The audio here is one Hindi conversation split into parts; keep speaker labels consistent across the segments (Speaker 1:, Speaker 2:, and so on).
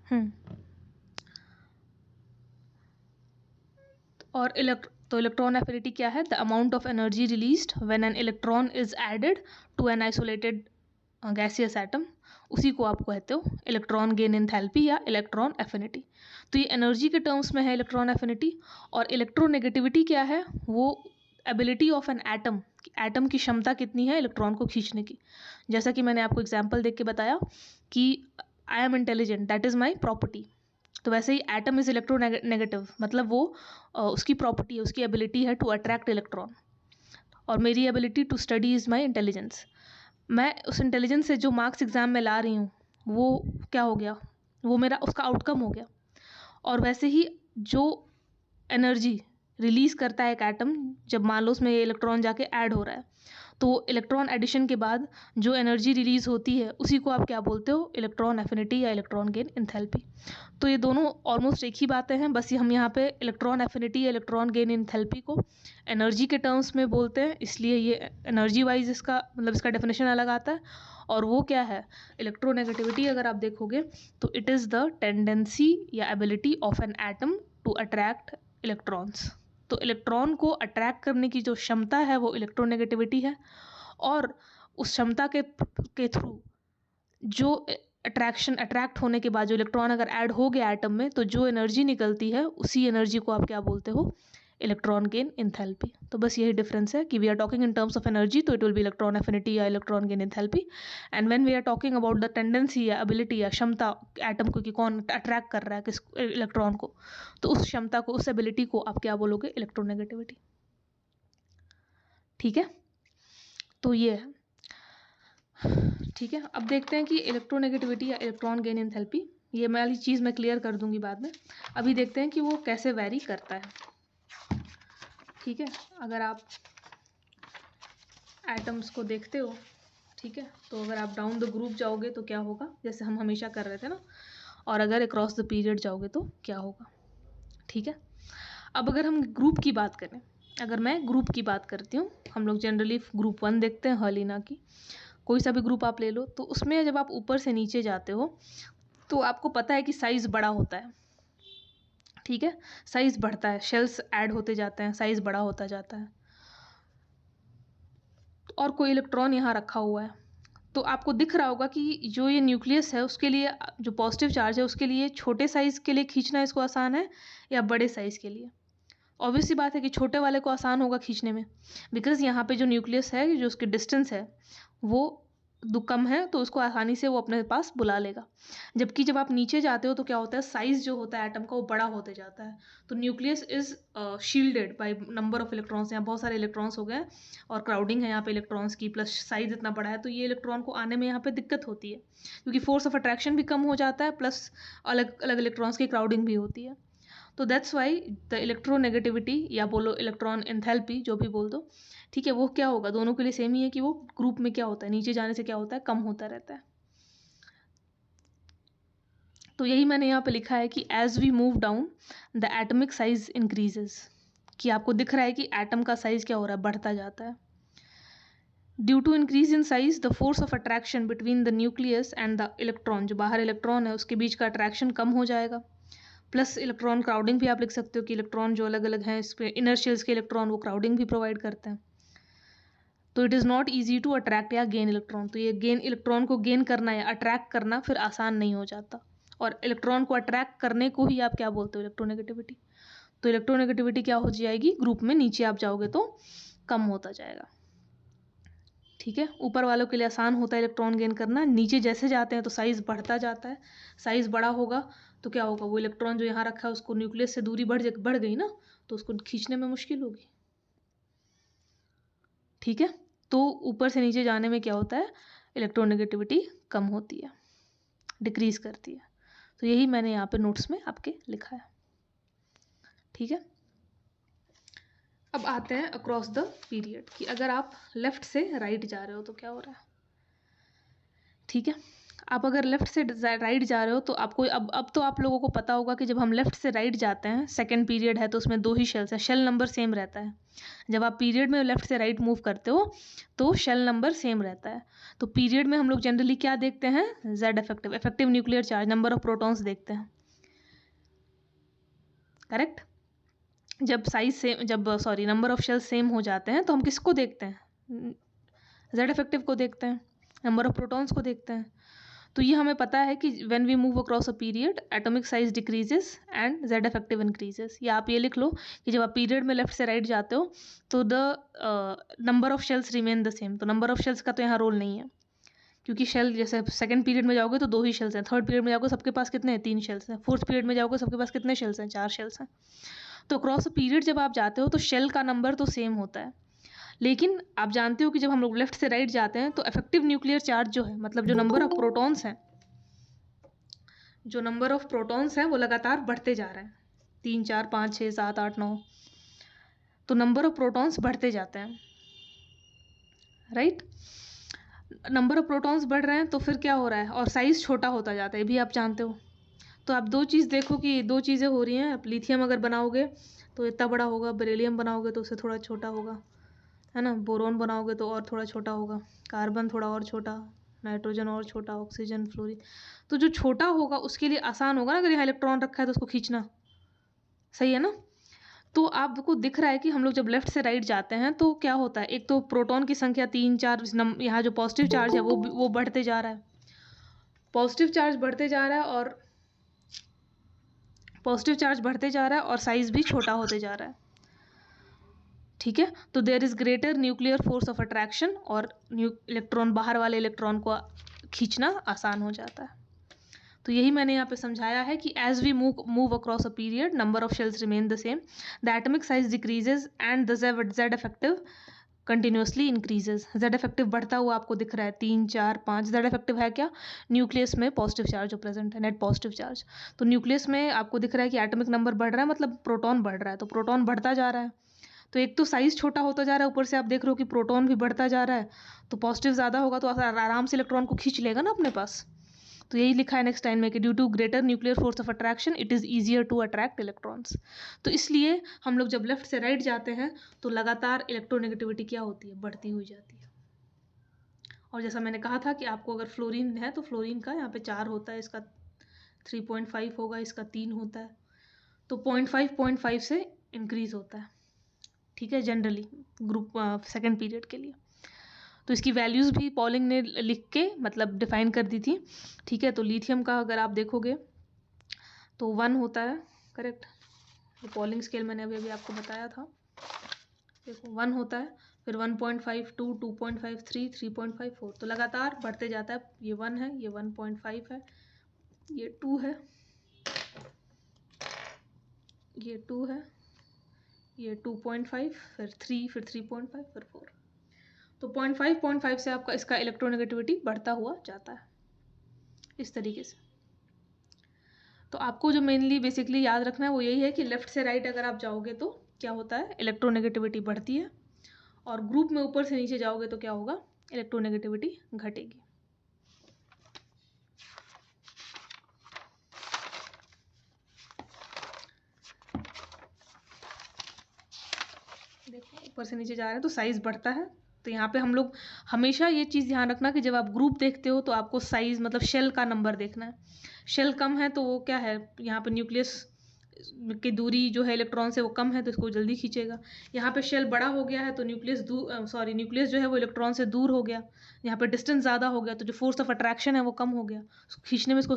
Speaker 1: हम्म और तो इलेक्ट्रॉन एफिनिटी क्या है? The amount of energy released when an electron is added to an isolated gaseous atom, उसी को आप कहते हो इलेक्ट्रॉन गेन एंथैल्पी या इलेक्ट्रॉन एफिनिटी। तो ये एनर्जी के टर्म्स में है इलेक्ट्रॉन एफिनिटी। और इलेक्ट्रोनेगेटिविटी क्या है? वो ability of an atom, atom की क्षमता कितनी है इलेक्ट्रॉन को खींचने की। जैसा कि मैंने आपको एग्जाम्पल देख के बताया कि I am intelligent, that is my property. तो वैसे ही एटम इज इलेक्ट्रोनेगेटिव, मतलब वो उसकी प्रॉपर्टी है, उसकी एबिलिटी है टू अट्रैक्ट इलेक्ट्रॉन। और मेरी ability to study is my intelligence. मैं उस इंटेलिजेंस से जो मार्क्स एग्जाम में ला रही हूँ वो क्या हो गया? वो मेरा उसका आउटकम हो गया। और वैसे ही जो एनर्जी रिलीज़ करता है एक एटम, जब मान लो उसमें इलेक्ट्रॉन जाके ऐड हो रहा है, तो इलेक्ट्रॉन एडिशन के बाद जो एनर्जी रिलीज़ होती है उसी को आप क्या बोलते हो? इलेक्ट्रॉन एफिनिटी या इलेक्ट्रॉन गेन एंथैल्पी। तो ये दोनों ऑलमोस्ट एक ही बातें हैं, बस ये हम यहाँ पे इलेक्ट्रॉन एफिनिटी या इलेक्ट्रॉन गेन एंथैल्पी को एनर्जी के टर्म्स में बोलते हैं, इसलिए ये एनर्जी वाइज इसका मतलब इसका डेफिनेशन अलग आता है। और वो क्या है? इलेक्ट्रोनेगेटिविटी अगर आप देखोगे तो इट इज़ द टेंडेंसी या ability of an atom to attract electrons. तो इलेक्ट्रॉन को अट्रैक्ट करने की जो क्षमता है वो इलेक्ट्रोनेगेटिविटी है। और उस क्षमता के थ्रू जो अट्रैक्ट होने के बाद जो इलेक्ट्रॉन अगर ऐड हो गया एटम में, तो जो एनर्जी निकलती है उसी एनर्जी को आप क्या बोलते हो? Electron gain enthalpy. तो बस यही डिफरेंस है कि we are talking in terms of energy तो it will be electron affinity या electron gain enthalpy. And when we are talking about the tendency या एबिलिटी या क्षमता एटम को कि कौन अट्रैक्ट कर रहा है किस इलेक्ट्रॉन को, तो उस क्षमता को, उस एबिलिटी को आप क्या बोलोगे? इलेक्ट्रोनेगेटिविटी। ठीक है, तो ये है। ठीक है, अब देखते हैं कि इलेक्ट्रोनेगेटिविटी या इलेक्ट्रॉन गेन एंथैल्पी, ये वाली चीज़ मैं क्लियर कर दूंगी बाद में। अभी देखते हैं कि वो कैसे वैरी करता है। ठीक है, अगर आप एटम्स को देखते हो, ठीक है, तो अगर आप डाउन द ग्रुप जाओगे तो क्या होगा, जैसे हम हमेशा कर रहे थे ना, और अगर अक्रॉस द पीरियड जाओगे तो क्या होगा। ठीक है, अब अगर हम ग्रुप की बात करें, अगर मैं ग्रुप की बात करती हूँ, हम लोग जनरली ग्रुप 1 देखते हैं हर्लिना की, कोई सा भी ग्रुप आप ले लो, तो उसमें जब आप ऊपर से नीचे जाते हो तो आपको पता है कि साइज़ बड़ा होता है। ठीक है, साइज़ बढ़ता है, शेल्स ऐड होते जाते हैं, साइज़ बड़ा होता जाता है। और कोई इलेक्ट्रॉन यहाँ रखा हुआ है, तो आपको दिख रहा होगा कि जो ये न्यूक्लियस है उसके लिए जो पॉजिटिव चार्ज है उसके लिए छोटे साइज़ के लिए खींचना इसको आसान है या बड़े साइज़ के लिए? ऑब्वियस सी बात है कि छोटे वाले को आसान होगा खींचने में, बिकॉज यहाँ पे जो न्यूक्लियस है, जो उसकी डिस्टेंस है वो कम है, तो उसको आसानी से वो अपने पास बुला लेगा। जबकि जब आप नीचे जाते हो तो क्या होता है, साइज जो होता है एटम का वो बड़ा होते जाता है। तो nucleus is shielded by number of electrons, यहाँ बहुत सारे इलेक्ट्रॉन्स हो गए और क्राउडिंग है यहाँ पे इलेक्ट्रॉन्स की, प्लस साइज इतना बड़ा है, तो ये इलेक्ट्रॉन को आने में यहाँ पे दिक्कत होती है, क्योंकि फोर्स ऑफ अट्रैक्शन भी कम हो जाता है, प्लस अलग अलग इलेक्ट्रॉन्स की क्राउडिंग भी होती है। तो दैट्स वाई द इलेक्ट्रोनेगेटिविटी या बोलो इलेक्ट्रॉन एंथैल्पी, जो भी बोल दो, ठीक है, वो क्या होगा, दोनों के लिए सेम ही है कि वो ग्रुप में क्या होता है, नीचे जाने से क्या होता है, कम होता रहता है। तो यही मैंने यहाँ पे लिखा है कि as we move down the atomic size increases, कि आपको दिख रहा है कि एटम का साइज क्या हो रहा है, बढ़ता जाता है। Due to increase in size the force of attraction between the nucleus and the electron, जो बाहर इलेक्ट्रॉन है उसके बीच का अट्रैक्शन कम हो जाएगा। प्लस इलेक्ट्रॉन क्राउडिंग भी आप लिख सकते हो कि इलेक्ट्रॉन जो अलग अलग हैं इस पे इनर शेल्स के इलेक्ट्रॉन वो क्राउडिंग भी प्रोवाइड करते हैं। तो it is not easy to attract या गेन इलेक्ट्रॉन, तो ये गेन इलेक्ट्रॉन को गेन करना या अट्रैक्ट करना फिर आसान नहीं हो जाता। और इलेक्ट्रॉन को अट्रैक्ट करने को ही आप क्या बोलते हो, इलेक्ट्रोनेगेटिविटी। तो इलेक्ट्रोनेगेटिविटी क्या हो जाएगी, ग्रुप में नीचे आप जाओगे तो कम होता जाएगा। ठीक है, ऊपर वालों के लिए आसान होता है इलेक्ट्रॉन गेन करना, नीचे जैसे जाते हैं तो साइज बढ़ता जाता है। साइज बड़ा होगा तो क्या होगा, वो इलेक्ट्रॉन जो यहाँ रखा है उसको न्यूक्लियस से दूरी बढ़ गई ना, तो उसको खींचने में मुश्किल होगी। ठीक है, तो ऊपर से नीचे जाने में क्या होता है, इलेक्ट्रोनेगेटिविटी कम होती है, डिक्रीज करती है। तो यही मैंने यहाँ पे नोट्स में आपके लिखा है। ठीक है, अब आते हैं अक्रॉस द पीरियड, कि अगर आप लेफ्ट से राइट जा रहे हो तो क्या हो रहा है। ठीक है, आप अगर लेफ़्ट से राइट जा रहे हो तो आपको अब तो आप लोगों को पता होगा कि जब हम लेफ़्ट से राइट जाते हैं, सेकंड पीरियड है तो उसमें 2 ही शेल्स हैं, शेल नंबर सेम रहता है। जब आप पीरियड में लेफ़्ट से राइट मूव करते हो तो शेल नंबर सेम रहता है। तो पीरियड में हम लोग जनरली क्या देखते हैं? Z effective, effective nuclear charge, number of protons देखते हैं। करेक्ट? जब नंबर ऑफ शेल्स सेम हो जाते हैं तो हम किसको देखते हैं? Z इफेक्टिव को देखते हैं, नंबर ऑफ प्रोटॉन्स को देखते हैं। तो ये हमें पता है कि when we move across a period atomic size decreases and Z effective increases. या आप ये लिख लो कि जब आप पीरियड में लेफ्ट से राइट जाते हो तो the number of shells remain the same. तो नंबर ऑफ शेल्स का तो यहाँ रोल नहीं है, क्योंकि शेल जैसे सेकंड पीरियड में जाओगे तो 2 ही शेल्स हैं, थर्ड पीरियड में जाओगे सबके पास कितने हैं? 3 शेल्स हैं, फोर्थ पीरियड में जाओगे सबके पास कितने शेल्स हैं? 4 शेल्स हैं। तो अक्रॉस अ पीरियड जब आप जाते हो तो शेल का नंबर तो सेम होता है, लेकिन आप जानते हो कि जब हम लोग लेफ्ट से राइट जाते हैं तो इफेक्टिव न्यूक्लियर चार्ज जो है, मतलब जो नंबर ऑफ प्रोटॉन्स हैं, वो लगातार बढ़ते जा रहे हैं। 3 4 5 6 7 8 9, तो नंबर ऑफ प्रोटॉन्स बढ़ते जाते हैं, राइट? नंबर ऑफ प्रोटॉन्स बढ़ रहे हैं तो फिर क्या हो रहा है? और साइज छोटा होता जाता है, ये भी आप जानते हो। तो आप 2 चीज़ देखो कि 2 चीज़ें हो रही हैं। आप लिथियम अगर बनाओगे तो इतना बड़ा होगा, बेरिलियम बनाओगे तो उससे थोड़ा छोटा होगा, है ना? बोरोन बनाओगे तो और थोड़ा छोटा होगा, कार्बन थोड़ा और छोटा, नाइट्रोजन और छोटा, ऑक्सीजन, फ्लोरीन। तो जो छोटा होगा उसके लिए आसान होगा ना, अगर यहाँ इलेक्ट्रॉन रखा है तो उसको खींचना, सही है ना? तो आपको दिख रहा है कि हम लोग जब लेफ्ट से राइट जाते हैं तो क्या होता है? एक तो प्रोटॉन की संख्या 3 4, यहाँ जो पॉजिटिव चार्ज है वो बढ़ते जा रहा है, पॉजिटिव चार्ज बढ़ते जा रहा है और साइज भी छोटा होते जा रहा है, ठीक है? तो there is greater nuclear force of attraction, और इलेक्ट्रॉन, बाहर वाले इलेक्ट्रॉन को खींचना आसान हो जाता है। तो यही मैंने यहाँ पे समझाया है कि as we move across a period, number of shells remain the same, the atomic size decreases and the Z effective continuously increases. Z effective बढ़ता हुआ आपको दिख रहा है, 3 4 5। Z इफेक्टिव है क्या? न्यूक्लियस में पॉजिटिव चार्ज जो प्रेजेंट है, नेट पॉजिटिव चार्ज। तो न्यूक्लियस में आपको दिख रहा है कि एटॉमिक नंबर बढ़ रहा है, मतलब प्रोटॉन बढ़ रहा है, तो प्रोटॉन बढ़ता जा रहा है। तो एक तो साइज छोटा होता जा रहा है, ऊपर से आप देख रहे हो कि प्रोटॉन भी बढ़ता जा रहा है, तो पॉजिटिव ज़्यादा होगा तो आराम से इलेक्ट्रॉन को खींच लेगा ना अपने पास। तो यही लिखा है नेक्स्ट लाइन में कि due to greater nuclear force of attraction it is easier to attract electrons. तो इसलिए हम लोग जब लेफ्ट से राइट जाते हैं तो लगातार इलेक्ट्रोनेगेटिविटी क्या होती है? बढ़ती हुई जाती है। और जैसा मैंने कहा था कि आपको अगर फ्लोरीन है तो फ्लोरीन का यहाँ पे 4 होता है, इसका 3.5 होगा, इसका 3 होता है, तो 0.5 से इंक्रीज होता है, ठीक है, जनरली ग्रुप सेकेंड पीरियड के लिए। तो इसकी वैल्यूज़ भी पॉलिंग ने लिख के मतलब डिफाइन कर दी थी, ठीक है? तो लिथियम का अगर आप देखोगे तो 1 होता है, करेक्ट? ये पॉलिंग स्केल मैंने अभी आपको बताया था, देखो 1 होता है, फिर 1.5 2 2.5 3 3.5 4, तो लगातार बढ़ते जाता है। ये 1 है, ये 1.5 है, ये 2 है, ये 2 है, ये 2.5, फिर 3, फिर 3.5, फिर 4। तो 0.5 से आपका इसका इलेक्ट्रोनेगेटिविटी बढ़ता हुआ जाता है इस तरीके से। तो आपको जो मेनली बेसिकली याद रखना है वो यही है कि लेफ्ट से राइट अगर आप जाओगे तो क्या होता है? इलेक्ट्रोनेगेटिविटी बढ़ती है, और ग्रुप में ऊपर से नीचे जाओगे तो क्या होगा? इलेक्ट्रोनेगेटिविटी घटेगी। देखो ऊपर से नीचे जा रहे हैं तो साइज बढ़ता है। तो यहाँ पे हम लोग हमेशा ये चीज़ ध्यान रखना कि जब आप ग्रुप देखते हो तो आपको साइज मतलब शेल का नंबर देखना है। शेल कम है तो वो क्या है, यहाँ पे न्यूक्लियस की दूरी जो है इलेक्ट्रॉन से वो कम है तो इसको जल्दी खींचेगा। यहाँ पे शेल बड़ा हो गया है तो न्यूक्लियस जो है वो इलेक्ट्रॉन से दूर हो गया, यहाँ पे डिस्टेंस ज़्यादा हो गया तो जो फोर्स ऑफ अट्रैक्शन है वो कम हो गया, उसको खींचने में इसको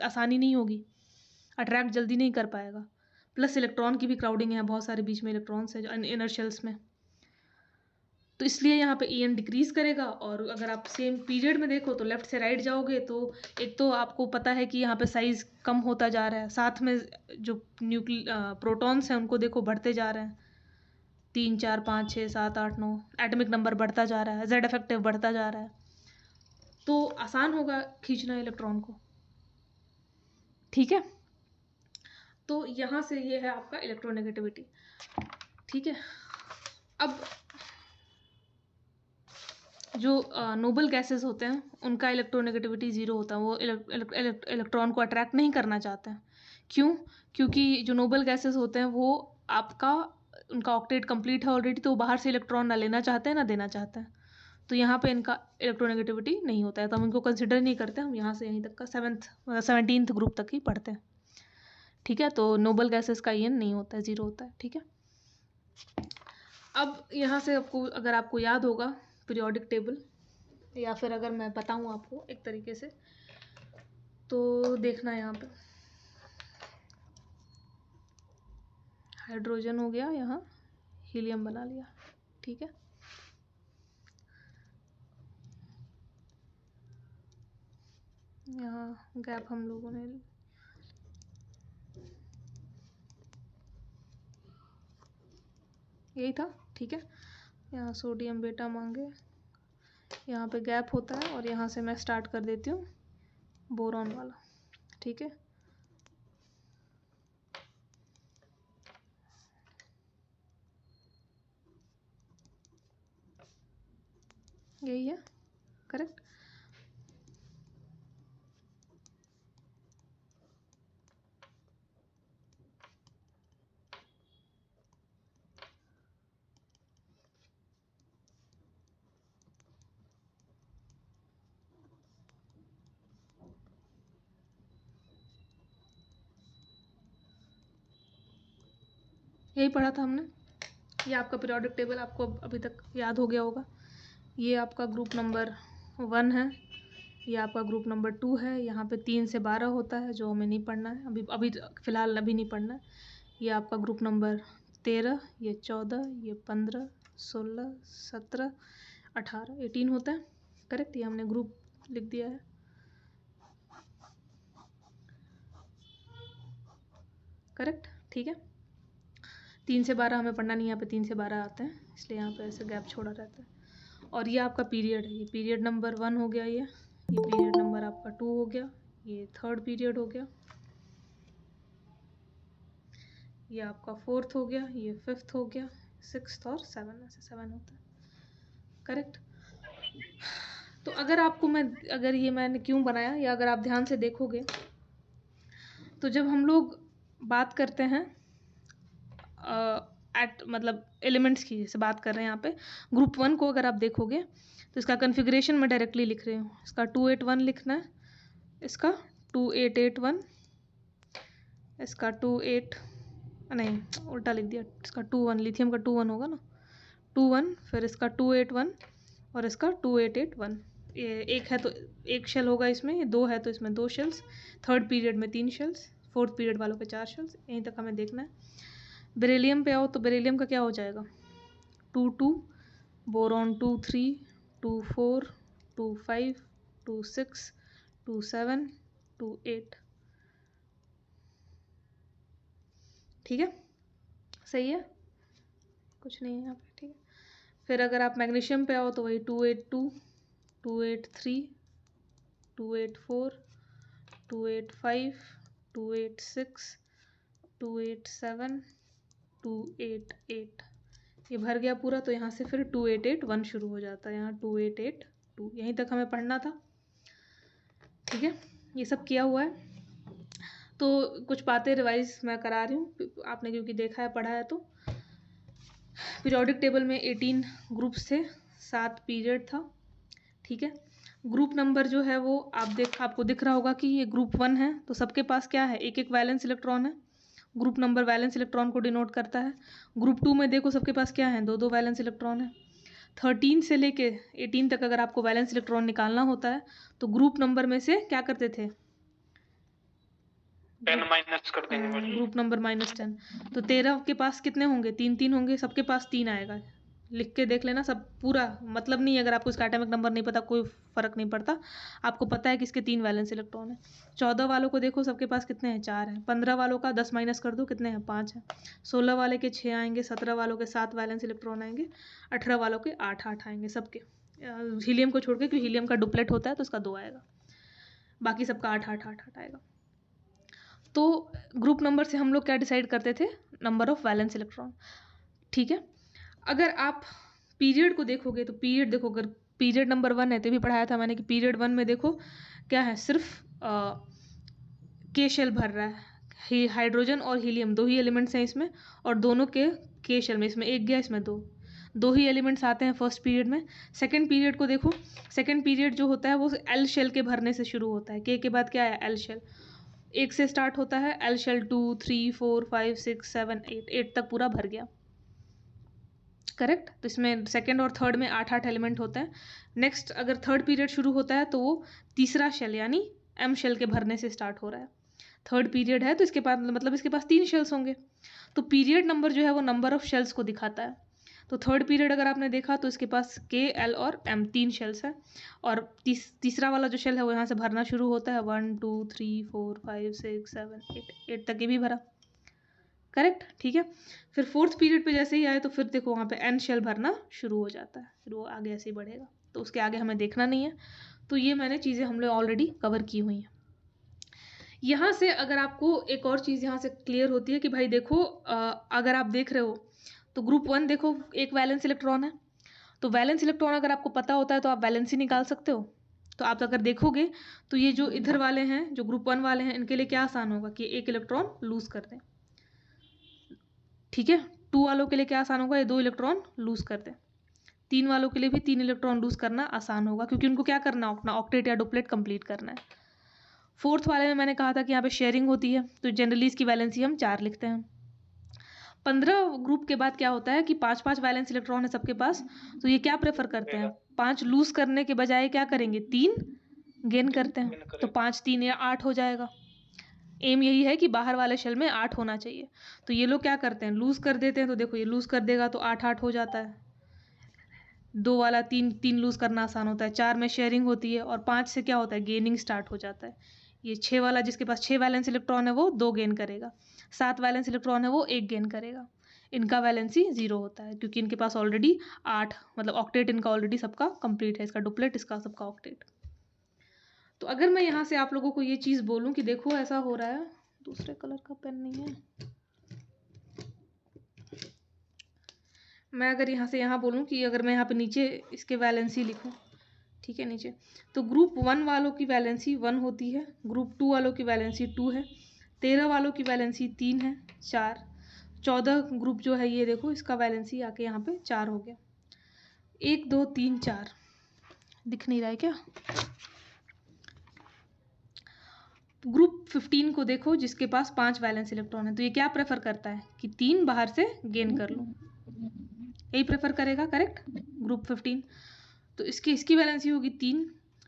Speaker 1: आसानी नहीं होगी, अट्रैक्ट जल्दी नहीं कर पाएगा। प्लस इलेक्ट्रॉन की भी क्राउडिंग है, बहुत सारे बीच में इलेक्ट्रॉन्स है जो इनर शेल्स में, तो इसलिए यहाँ पे EN डिक्रीज करेगा। और अगर आप सेम पीरियड में देखो तो लेफ्ट से राइट जाओगे तो एक तो आपको पता है कि यहाँ पे साइज कम होता जा रहा है, साथ में जो प्रोटॉन्स हैं उनको देखो बढ़ते जा रहे हैं, 3 4 5 6 7 8 9, एटॉमिक नंबर बढ़ता जा रहा है, Z इफेक्टिव बढ़ता जा रहा है, तो आसान होगा खींचना इलेक्ट्रॉन को, ठीक है? तो यहाँ से ये है आपका इलेक्ट्रोनेगेटिविटी, ठीक है? अब जो नोबल गैसेस होते हैं उनका इलेक्ट्रोनेगेटिविटी ज़ीरो होता है, वो इलेक्ट्रॉन को अट्रैक्ट नहीं करना चाहते हैं। क्यों? क्योंकि जो नोबल गैसेस होते हैं वो आपका उनका ऑक्टेट कंप्लीट है ऑलरेडी, तो वो बाहर से इलेक्ट्रॉन ना लेना चाहते हैं ना देना चाहते हैं, तो यहाँ पे इनका इलेक्ट्रोनेगेटिविटी नहीं होता है, तो हम इनको कंसिडर नहीं करते। हम यहाँ से यहीं तक का 17th ग्रुप तक ही पढ़ते हैं, ठीक है। तो नोबल गैसेस का ईएन नहीं होता है, ज़ीरो होता है, ठीक है। अब यहाँ से आपको, अगर आपको याद होगा पीरियोडिक टेबल, या फिर अगर मैं बताऊँ आपको एक तरीके से, तो देखना यहाँ पे हाइड्रोजन हो गया, यहाँ हीलियम बना लिया, ठीक है। यहाँ गैप हम लोगों ने यही था, ठीक है। यहाँ सोडियम बेटा मांगे, यहाँ पे गैप होता है, और यहाँ से मैं स्टार्ट कर देती हूँ बोरॉन वाला, ठीक है। यही है, करेक्ट। यही पढ़ा था हमने। ये आपका पीरियोडिक टेबल आपको अभी तक याद हो गया होगा। ये आपका ग्रुप नंबर 1 है, ये आपका ग्रुप नंबर 2 है। यहाँ पे 3 से 12 होता है, जो हमें नहीं पढ़ना है अभी फ़िलहाल, अभी नहीं पढ़ना है। ये आपका ग्रुप नंबर 13, ये 14, ये 15, 16, 17, 18, 18 होता है, करेक्ट। ये हमने ग्रुप लिख दिया है, करेक्ट, ठीक है। 3 से 12 हमें पढ़ना नहीं, यहाँ पे 3 से 12 आते हैं, इसलिए यहाँ पे ऐसे गैप छोड़ा रहता है। और ये आपका पीरियड है, ये पीरियड नंबर 1 हो गया, ये पीरियड नंबर आपका 2 हो गया, ये 3rd पीरियड हो गया, ये आपका 4th हो गया, ये 5th हो गया, 6th और 7, ऐसे 7 होता है, करेक्ट। तो अगर आपको अगर ये मैंने क्यों बनाया, या अगर आप ध्यान से देखोगे, तो जब हम लोग बात करते हैं मतलब एलिमेंट्स की, जैसे बात कर रहे हैं यहाँ पे ग्रुप 1 को, अगर आप देखोगे तो इसका कन्फिग्रेशन मैं डायरेक्टली लिख रही हूँ। इसका 281 लिखना है, इसका 2881, इसका 28 नहीं उल्टा लिख दिया, इसका 21, लिथियम का 21 होगा ना, 21, फिर इसका 281 और इसका 2881। ये एक है तो एक शेल होगा इसमें, ये 2 है तो इसमें 2 शेल्स, 3rd पीरियड में 3 शेल्स, 4th पीरियड वालों के 4 शेल्स। यहीं तक हमें देखना है। बेरिलियम पे आओ तो बेरिलियम का क्या हो जाएगा, 2 2, बोरॉन 2 3, 2 4, 2 5, 2 6, 2 7, 2 8, ठीक है, सही है, कुछ नहीं है यहाँ पे, ठीक है। फिर अगर आप मैग्नीशियम पे आओ तो वही 282, 283, 284, 285, 286, 287, 288, ये भर गया पूरा, तो यहाँ से फिर 2881 शुरू हो जाता है, यहाँ 2882, यहीं तक हमें पढ़ना था, ठीक है। ये सब किया हुआ है, तो कुछ बातें रिवाइज मैं करा रही हूँ, आपने क्योंकि देखा है पढ़ा है। तो पीरियोडिक टेबल में 18 ग्रुप्स थे, 7 पीरियड था, ठीक है। ग्रुप नंबर जो है वो आपको दिख रहा होगा कि ये ग्रुप 1 है, तो सबके पास क्या है, एक एक वैलेंस इलेक्ट्रॉन है। ग्रुप नंबर वैलेंस इलेक्ट्रॉन को डिनोट करता है। ग्रुप 2 में देखो सबके पास क्या है, 2 वैलेंस इलेक्ट्रॉन है। 13 से लेके 18 तक अगर आपको वैलेंस इलेक्ट्रॉन निकालना होता है तो ग्रुप नंबर में से क्या करते थे,
Speaker 2: 10 माइनस कर देंगे,
Speaker 1: ग्रुप नंबर -10। तो 13 के पास कितने होंगे, 3 3 होंगे, सबके पास 3 आएगा। लिख के देख लेना, सब पूरा मतलब नहीं, अगर आपको इसका एटॉमिक नंबर नहीं पता कोई फ़र्क नहीं पड़ता, आपको पता है कि इसके 3 वैलेंस इलेक्ट्रॉन है। 14 वालों को देखो सबके पास कितने हैं, 4 हैं। 15 वालों का 10 माइनस कर दो, कितने हैं, 5 हैं। 16 वाले के 6 आएंगे, 17 वालों के 7 वैलेंस इलेक्ट्रॉन आएंगे, 18 वालों के 8 आएंगे सबके, हीलियम को छोड़ के, क्योंकि हीलियम का डुप्लेट होता है तो उसका 2 आएगा, बाकी सबका 8 आएगा। तो ग्रुप नंबर से हम लोग क्या डिसाइड करते थे, नंबर ऑफ वैलेंस इलेक्ट्रॉन, ठीक है। अगर आप पीरियड को देखोगे तो पीरियड देखो, अगर पीरियड नंबर 1 है, तो भी पढ़ाया था मैंने कि पीरियड 1 में देखो क्या है, सिर्फ के शेल भर रहा है, हाइड्रोजन और हीलियम 2 ही एलिमेंट्स हैं इसमें, और दोनों के शेल में, इसमें एक गया इसमें दो ही एलिमेंट्स आते हैं फर्स्ट पीरियड में। सेकंड पीरियड को देखो, सेकंड पीरियड जो होता है वो एल शेल के भरने से शुरू होता है। के बाद क्या है, एल शेल, 1 से स्टार्ट होता है, एल शेल 2 3 4 5 6 7 8 तक पूरा भर गया, करेक्ट। तो इसमें सेकंड और थर्ड में 8 एलिमेंट होते हैं। नेक्स्ट अगर थर्ड पीरियड शुरू होता है तो वो तीसरा शेल यानी एम शेल के भरने से स्टार्ट हो रहा है। थर्ड पीरियड है तो इसके पास मतलब इसके पास 3 शेल्स होंगे, तो पीरियड नंबर जो है वो नंबर ऑफ शेल्स को दिखाता है। तो थर्ड पीरियड अगर आपने देखा तो इसके पास के, एल और एम 3 शेल्स है, और तीसरा वाला जो शेल है वो यहाँ से भरना शुरू होता है, 1 2 3 4 5 6 7 8 तक ये भी भरा, करेक्ट, ठीक है। फिर फोर्थ पीरियड पे जैसे ही आए तो फिर देखो वहाँ पे एन शेल भरना शुरू हो जाता है, फिर वो आगे ऐसे ही बढ़ेगा, तो उसके आगे हमें देखना नहीं है। तो ये मैंने चीज़ें हम लोग ऑलरेडी कवर की हुई हैं। यहाँ से अगर आपको एक और चीज़ यहाँ से क्लियर होती है कि भाई देखो अगर आप देख रहे हो तो ग्रुप 1 देखो एक वैलेंस इलेक्ट्रॉन है, तो वैलेंस इलेक्ट्रॉन अगर आपको पता होता है तो आप वैलेंसी निकाल सकते हो। तो आप अगर देखोगे तो ये जो इधर वाले हैं, जो ग्रुप 1 वाले हैं, इनके लिए क्या आसान होगा कि एक इलेक्ट्रॉन लूज कर दें, ठीक है। 2 वालों के लिए क्या आसान होगा, ये 2 इलेक्ट्रॉन लूज कर दें। 3 वालों के लिए भी 3 इलेक्ट्रॉन लूज करना आसान होगा, क्योंकि उनको क्या करना है, अपना ऑक्टेट या डुप्लेट कंप्लीट करना है। फोर्थ वाले में मैंने कहा था कि यहाँ पे शेयरिंग होती है, तो जनरली इसकी वैलेंसी हम 4 लिखते हैं। 15 ग्रुप के बाद क्या होता है कि 5 वैलेंस इलेक्ट्रॉन है सबके पास, तो ये क्या प्रेफर करते हैं, 5 लूज करने के बजाय क्या करेंगे, 3 गेन करते हैं, तो 5 3 या 8 हो जाएगा। एम यही है कि बाहर वाले शेल में 8 होना चाहिए, तो ये लोग क्या करते हैं, लूज कर देते हैं। तो देखो ये लूज कर देगा तो 8 हो जाता है, 2 वाला 3 लूज करना आसान होता है, 4 में शेयरिंग होती है, और 5 से क्या होता है, गेनिंग स्टार्ट हो जाता है। ये 6 वाला जिसके पास 6 वैलेंस इलेक्ट्रॉन है वो 2 गेन करेगा, 7 वैलेंस इलेक्ट्रॉन है वो 1 गेन करेगा। इनका वैलेंसी 0 होता है, क्योंकि इनके पास ऑलरेडी 8 मतलब ऑक्टेट इनका ऑलरेडी सबका कंप्लीट है, इसका डुप्लेट इसका सबका ऑक्टेट। तो अगर मैं यहाँ से आप लोगों को ये चीज़ बोलूँ कि देखो ऐसा हो रहा है, दूसरे कलर का पेन नहीं है, मैं अगर यहाँ से यहाँ बोलूँ कि अगर मैं यहाँ पे नीचे इसके वैलेंसी लिखूँ, ठीक है, नीचे, तो ग्रुप 1 वालों की वैलेंसी 1 होती है, ग्रुप 2 वालों की वैलेंसी 2 है, 13 वालों की वैलेंसी 3 है, 4, 14 ग्रुप जो है ये देखो इसका वैलेंसी आके यहाँ पे 4 हो गया, 1 2 3 4, दिख नहीं रहा है क्या। ग्रुप 15 को देखो जिसके पास 5 वैलेंस इलेक्ट्रॉन है, तो ये क्या प्रेफर करता है कि 3 बाहर से गेन कर लूँ, यही प्रेफर करेगा, करेक्ट, ग्रुप 15। तो इसकी वैलेंसी होगी 3।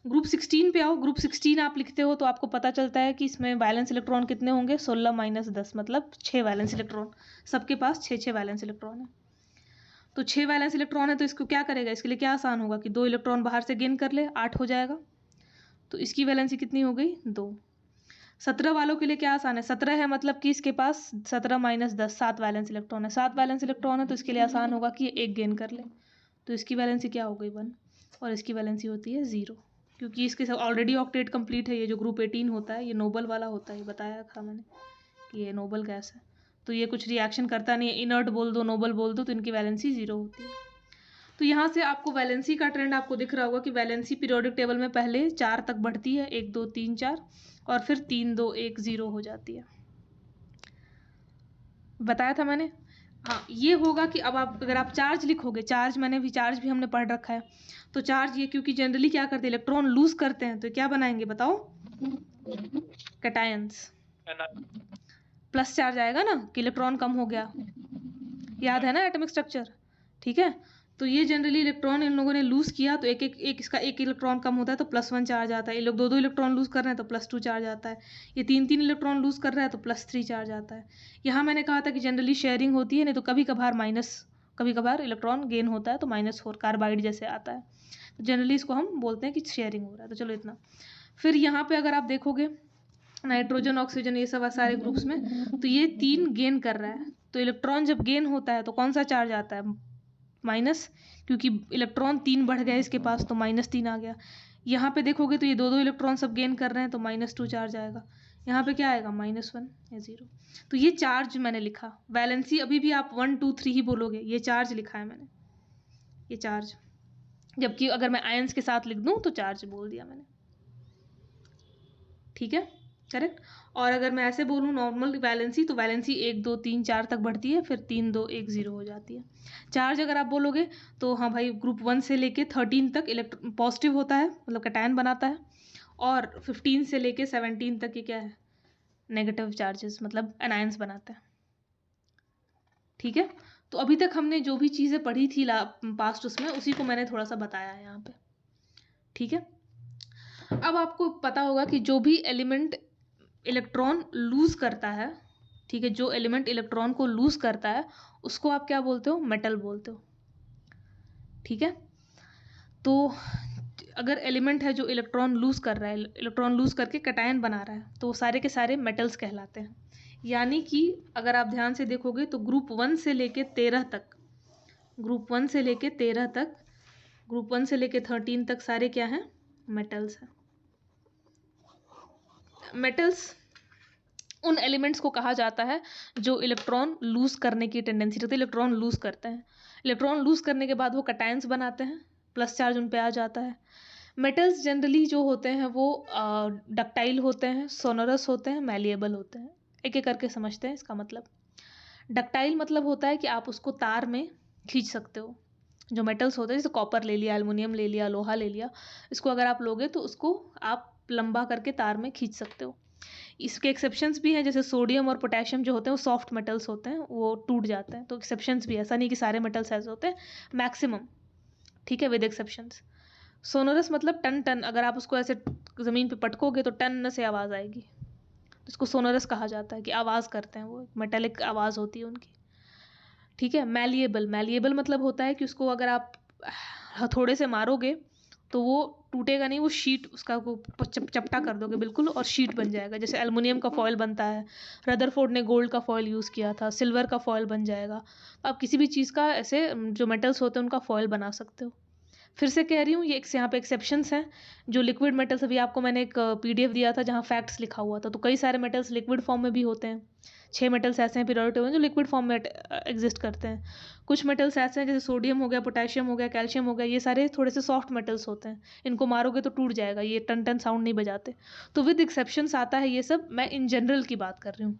Speaker 1: ग्रुप 16 पे आओ, ग्रुप 16 आप लिखते हो तो आपको पता चलता है कि इसमें वैलेंस इलेक्ट्रॉन कितने होंगे, 16 - 10 मतलब 6 वैलेंस इलेक्ट्रॉन, सबके पास 6 वैलेंस इलेक्ट्रॉन है। तो 6 वैलेंस इलेक्ट्रॉन है तो इसको क्या करेगा, इसके लिए क्या आसान होगा कि 2 इलेक्ट्रॉन बाहर से गेन कर ले, 8 हो जाएगा। तो इसकी वैलेंसी कितनी हो गई, 2। 17 वालों के लिए क्या आसान है, 17 है मतलब कि इसके पास 17 - 10 7 वैलेंस इलेक्ट्रॉन है, 7 वैलेंस इलेक्ट्रॉन है तो इसके लिए आसान होगा कि ये 1 गेन कर ले, तो इसकी वैलेंसी क्या हो गई, 1, और इसकी वैलेंसी होती है 0, क्योंकि इसके साथ ऑलरेडी ऑक्टेट कंप्लीट है। ये जो ग्रुप 18 होता है ये नोबल वाला होता है, ये बताया था मैंने कि ये नोबल गैस है, तो ये कुछ रिएक्शन करता नहीं है, इनर्ट बोल दो नोबल बोल दो, तो इनकी वैलेंसी 0 होती है। तो यहाँ से आपको वैलेंसी का ट्रेंड आपको दिख रहा होगा कि वैलेंसी पीरियोडिक टेबल में पहले 4 तक बढ़ती है, 1 2 3 4, और फिर 3 2 1 0 हो जाती है, बताया था मैंने। हाँ, ये होगा कि अब आप अगर आप चार्ज लिखोगे, चार्ज भी हमने पढ़ रखा है, तो चार्ज ये क्योंकि जनरली क्या करते हैं, इलेक्ट्रॉन लूज करते हैं, तो क्या बनाएंगे बताओ, कैटायंस, प्लस चार्ज आएगा ना कि इलेक्ट्रॉन कम हो गया, याद है ना एटॉमिक स्ट्रक्चर, ठीक है। तो ये जनरली इलेक्ट्रॉन इन लोगों ने लूज किया तो एक इसका 1 इलेक्ट्रॉन कम होता है तो +1 चार्ज आता है, ये लोग 2 इलेक्ट्रॉन लूज कर रहे हैं तो +2 चार्ज आता है, ये 3 इलेक्ट्रॉन लूज कर रहा है तो +3 चार्ज आता है। यहाँ मैंने कहा था कि जनरली शेयरिंग होती है, नहीं तो कभी कभार इलेक्ट्रॉन गेन होता है तो -4 कार्बाइड जैसे आता है, तो जनरली इसको हम बोलते हैं कि शेयरिंग हो रहा है। तो चलो इतना। फिर यहाँ पे अगर आप देखोगे नाइट्रोजन ऑक्सीजन ये सब सारे ग्रुप्स में, तो ये 3 गेन कर रहा है, तो इलेक्ट्रॉन जब गेन होता है तो कौन सा चार्ज आता है, माइनस, क्योंकि इलेक्ट्रॉन 3 बढ़ गया इसके पास तो -3 आ गया। यहाँ पे देखोगे तो ये 2 इलेक्ट्रॉन सब गेन कर रहे हैं तो -2 चार्ज आएगा, यहाँ पे क्या आएगा, -1 या 0। तो ये चार्ज मैंने लिखा, वैलेंसी अभी भी आप 1 2 3 ही बोलोगे, ये चार्ज लिखा है मैंने, ये चार्ज, जबकि अगर मैं आयंस के साथ लिख दूं तो चार्ज बोल दिया मैंने, ठीक है, करेक्ट। और अगर मैं ऐसे बोलूँ नॉर्मल वैलेंसी, तो वैलेंसी 1 2 3 4 तक बढ़ती है, फिर 3 2 1 0 हो जाती है। चार्ज अगर आप बोलोगे तो हाँ भाई, ग्रुप 1 से लेके 13 तक पॉजिटिव होता है, मतलब कैटायन बनाता है, और 15 से लेके 17 तक ये क्या है, नेगेटिव चार्जेस, मतलब एनायंस बनाता है, ठीक है। तो अभी तक हमने जो भी चीज़ें पढ़ी थी पास्ट उसमें, उसी को मैंने थोड़ा सा बताया है यहाँ पे, ठीक है। अब आपको पता होगा कि जो भी एलिमेंट इलेक्ट्रॉन लूज करता है, ठीक है, जो एलिमेंट इलेक्ट्रॉन को लूज करता है उसको आप क्या बोलते हो, मेटल बोलते हो, ठीक है। तो अगर एलिमेंट है जो इलेक्ट्रॉन लूज कर रहा है, इलेक्ट्रॉन लूज करके कैटायन बना रहा है, तो सारे के सारे मेटल्स कहलाते हैं। यानी कि अगर आप ध्यान से देखोगे तो ग्रुप 1 से लेके 13 तक, ग्रुप 1 से लेके 13 तक, ग्रुप 1 से लेके 13 तक सारे क्या हैं, मेटल्स हैं। मेटल्स उन एलिमेंट्स को कहा जाता है जो इलेक्ट्रॉन लूज करने की टेंडेंसी रखते हैं, इलेक्ट्रॉन लूज करते हैं। इलेक्ट्रॉन लूज करने के बाद वो कैटायंस बनाते हैं, प्लस चार्ज उन पे आ जाता है। मेटल्स जनरली जो होते हैं वो डक्टाइल होते हैं, सोनरस होते हैं, मैलिएबल होते हैं। एक एक करके समझते हैं इसका मतलब। डक्टाइल मतलब होता है कि आप उसको तार में खींच सकते हो। जो मेटल्स होते हैं, जैसे कॉपर ले लिया, एल्युमिनियम ले लिया, लोहा ले लिया, इसको अगर आप लोगे तो उसको आप लंबा करके तार में खींच सकते हो। इसके एक्सेप्शंस भी हैं, जैसे सोडियम और पोटेशियम जो होते हैं वो सॉफ्ट मेटल्स होते हैं, वो टूट जाते हैं। तो एक्सेप्शंस भी, ऐसा नहीं कि सारे मेटल्स ऐसे होते हैं, मैक्सिमम, ठीक है, विद एक्सेप्शंस। सोनोरस मतलब टन टन, अगर आप उसको ऐसे ज़मीन पे पटकोगे तो टन से आवाज़ आएगी, तो इसको सोनोरस कहा जाता है कि आवाज़ करते हैं, वो मेटेलिक आवाज़ होती है उनकी, ठीक है। मैलिएबल, मैलिएबल मतलब होता है कि उसको अगर आप हथौड़े से मारोगे तो वो टूटेगा नहीं, वो शीट उसका वो चपटा कर दोगे बिल्कुल, और शीट बन जाएगा। जैसे एल्युमिनियम का फॉयल बनता है, रदरफोर्ड ने गोल्ड का फॉयल यूज़ किया था, सिल्वर का फॉयल बन जाएगा। तो आप किसी भी चीज़ का ऐसे जो मेटल्स होते हैं उनका फॉयल बना सकते हो। फिर से कह रही हूँ, ये यहाँ पे एक्सेप्शंस हैं। जो लिक्विड मेटल्स, अभी आपको मैंने एक PDF दिया था जहाँ फैक्ट्स लिखा हुआ था, तो कई सारे मेटल्स लिक्विड फॉर्म में भी होते हैं। 6 मेटल्स ऐसे हैं पीरियोडिक टेबल में जो लिक्विड फॉर्म में एग्जिस्ट करते हैं। कुछ मेटल्स ऐसे हैं जैसे सोडियम हो गया, पोटेशियम हो गया, कैल्शियम हो गया, ये सारे थोड़े से सॉफ्ट मेटल्स होते हैं, इनको मारोगे तो टूट जाएगा, ये टन टन साउंड नहीं बजाते। तो विद एक्सेप्शंस आता है ये सब, मैं इन जनरल की बात कर रही हूँ।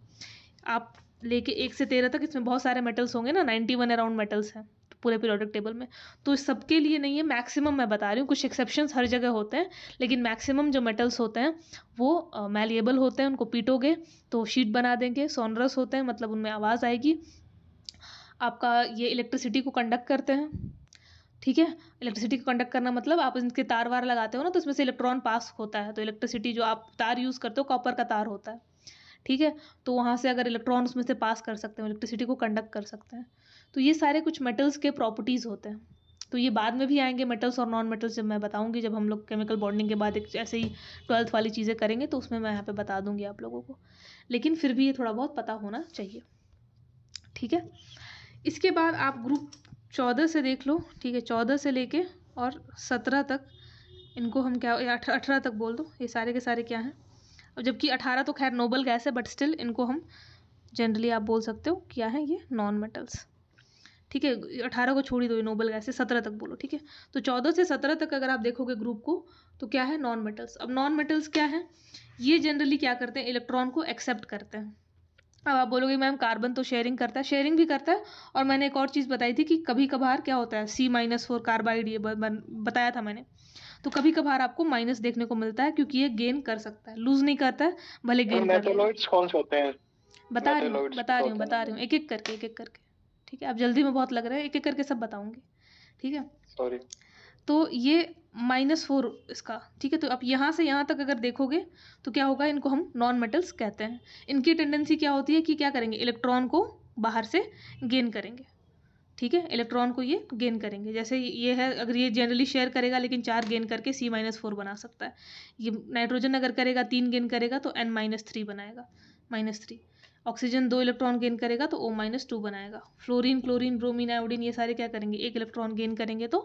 Speaker 1: आप लेके 1 से 13 तक इसमें बहुत सारे मेटल्स होंगे ना, 91 अराउंड मेटल्स हैं पूरे पीरियोडिक टेबल में। तो इस सबके लिए नहीं है, मैक्सिमम मैं बता रही हूँ, कुछ एक्सेप्शंस हर जगह होते हैं, लेकिन मैक्सिमम जो मेटल्स होते हैं वो मैलिएबल होते हैं, उनको पीटोगे तो शीट बना देंगे। सोनरस होते हैं, मतलब उनमें आवाज़ आएगी। आपका ये इलेक्ट्रिसिटी को कंडक्ट करते हैं, ठीक है। इलेक्ट्रिसिटी को कंडक्ट करना मतलब आप इनके तार वार लगाते हो ना, तो इसमें से इलेक्ट्रॉन पास होता है। तो इलेक्ट्रिसिटी जो आप तार यूज़ करते हो, कॉपर का तार होता है, ठीक है। तो वहाँ से अगर इलेक्ट्रॉन उसमें से पास कर सकते हैं, इलेक्ट्रिसिटी को कंडक्ट कर सकते हैं। तो ये सारे कुछ मेटल्स के प्रॉपर्टीज़ होते हैं। तो ये बाद में भी आएंगे मेटल्स और नॉन मेटल्स, जब मैं बताऊंगी, जब हम लोग केमिकल बॉन्डिंग के बाद एक ऐसे ही 12th वाली चीज़ें करेंगे तो उसमें मैं यहाँ पे बता दूंगी आप लोगों को। लेकिन फिर भी ये थोड़ा बहुत पता होना चाहिए, ठीक है। इसके बाद आप ग्रुप 14 से देख लो, ठीक है। 14 से लेके और 17 तक, इनको हम क्या, 18 तक बोल दो, ये सारे के सारे क्या हैं। अब जबकि 18 तो खैर नोबल गैस है, बट स्टिल इनको हम जनरली आप बोल सकते हो क्या है, ये नॉन मेटल्स, ठीक है। 18 को छोड़ ही दो, ये नोबल गैस है, 17 तक बोलो, ठीक है। तो 14 से 17 तक अगर आप देखोगे ग्रुप को, तो क्या है, नॉन मेटल्स। अब नॉन मेटल्स क्या है, ये जनरली क्या करते हैं, इलेक्ट्रॉन को एक्सेप्ट करते हैं। अब आप बोलोगे मैम कार्बन तो शेयरिंग करता है, शेयरिंग भी करता है। और मैंने एक और चीज़ बताई थी कि कभी कभार क्या होता है, C-4 कार्बाइड, ये बताया था मैंने। तो कभी कभार आपको माइनस देखने को मिलता है, क्योंकि ये गेन कर सकता है, लूज नहीं करता है, भले गेन कर ले।
Speaker 2: मेटलॉइड्स कौन से होते हैं?
Speaker 1: बता रही हूँ एक एक करके, ठीक है। अब जल्दी में बहुत लग रहा है, एक एक करके सब बताऊंगी, ठीक है।
Speaker 2: सॉरी।
Speaker 1: तो ये -4 इसका, ठीक है। तो अब यहाँ से यहाँ तक अगर देखोगे तो क्या होगा, इनको हम नॉन मेटल्स कहते हैं। इनकी टेंडेंसी क्या होती है कि क्या करेंगे, इलेक्ट्रॉन को बाहर से गेन करेंगे, ठीक है। इलेक्ट्रॉन को ये गेन करेंगे, जैसे ये है, अगर ये जनरली शेयर करेगा लेकिन 4 गेन करके C-4 बना सकता है। ये नाइट्रोजन अगर करेगा 3 गेन करेगा तो N-3 बनाएगा, -3। ऑक्सीजन 2 इलेक्ट्रॉन गेन करेगा तो O-2 बनाएगा। फ्लोरीन, क्लोरीन, ब्रोमीन, आयोडीन, ये सारे क्या करेंगे, 1 इलेक्ट्रॉन गेन करेंगे तो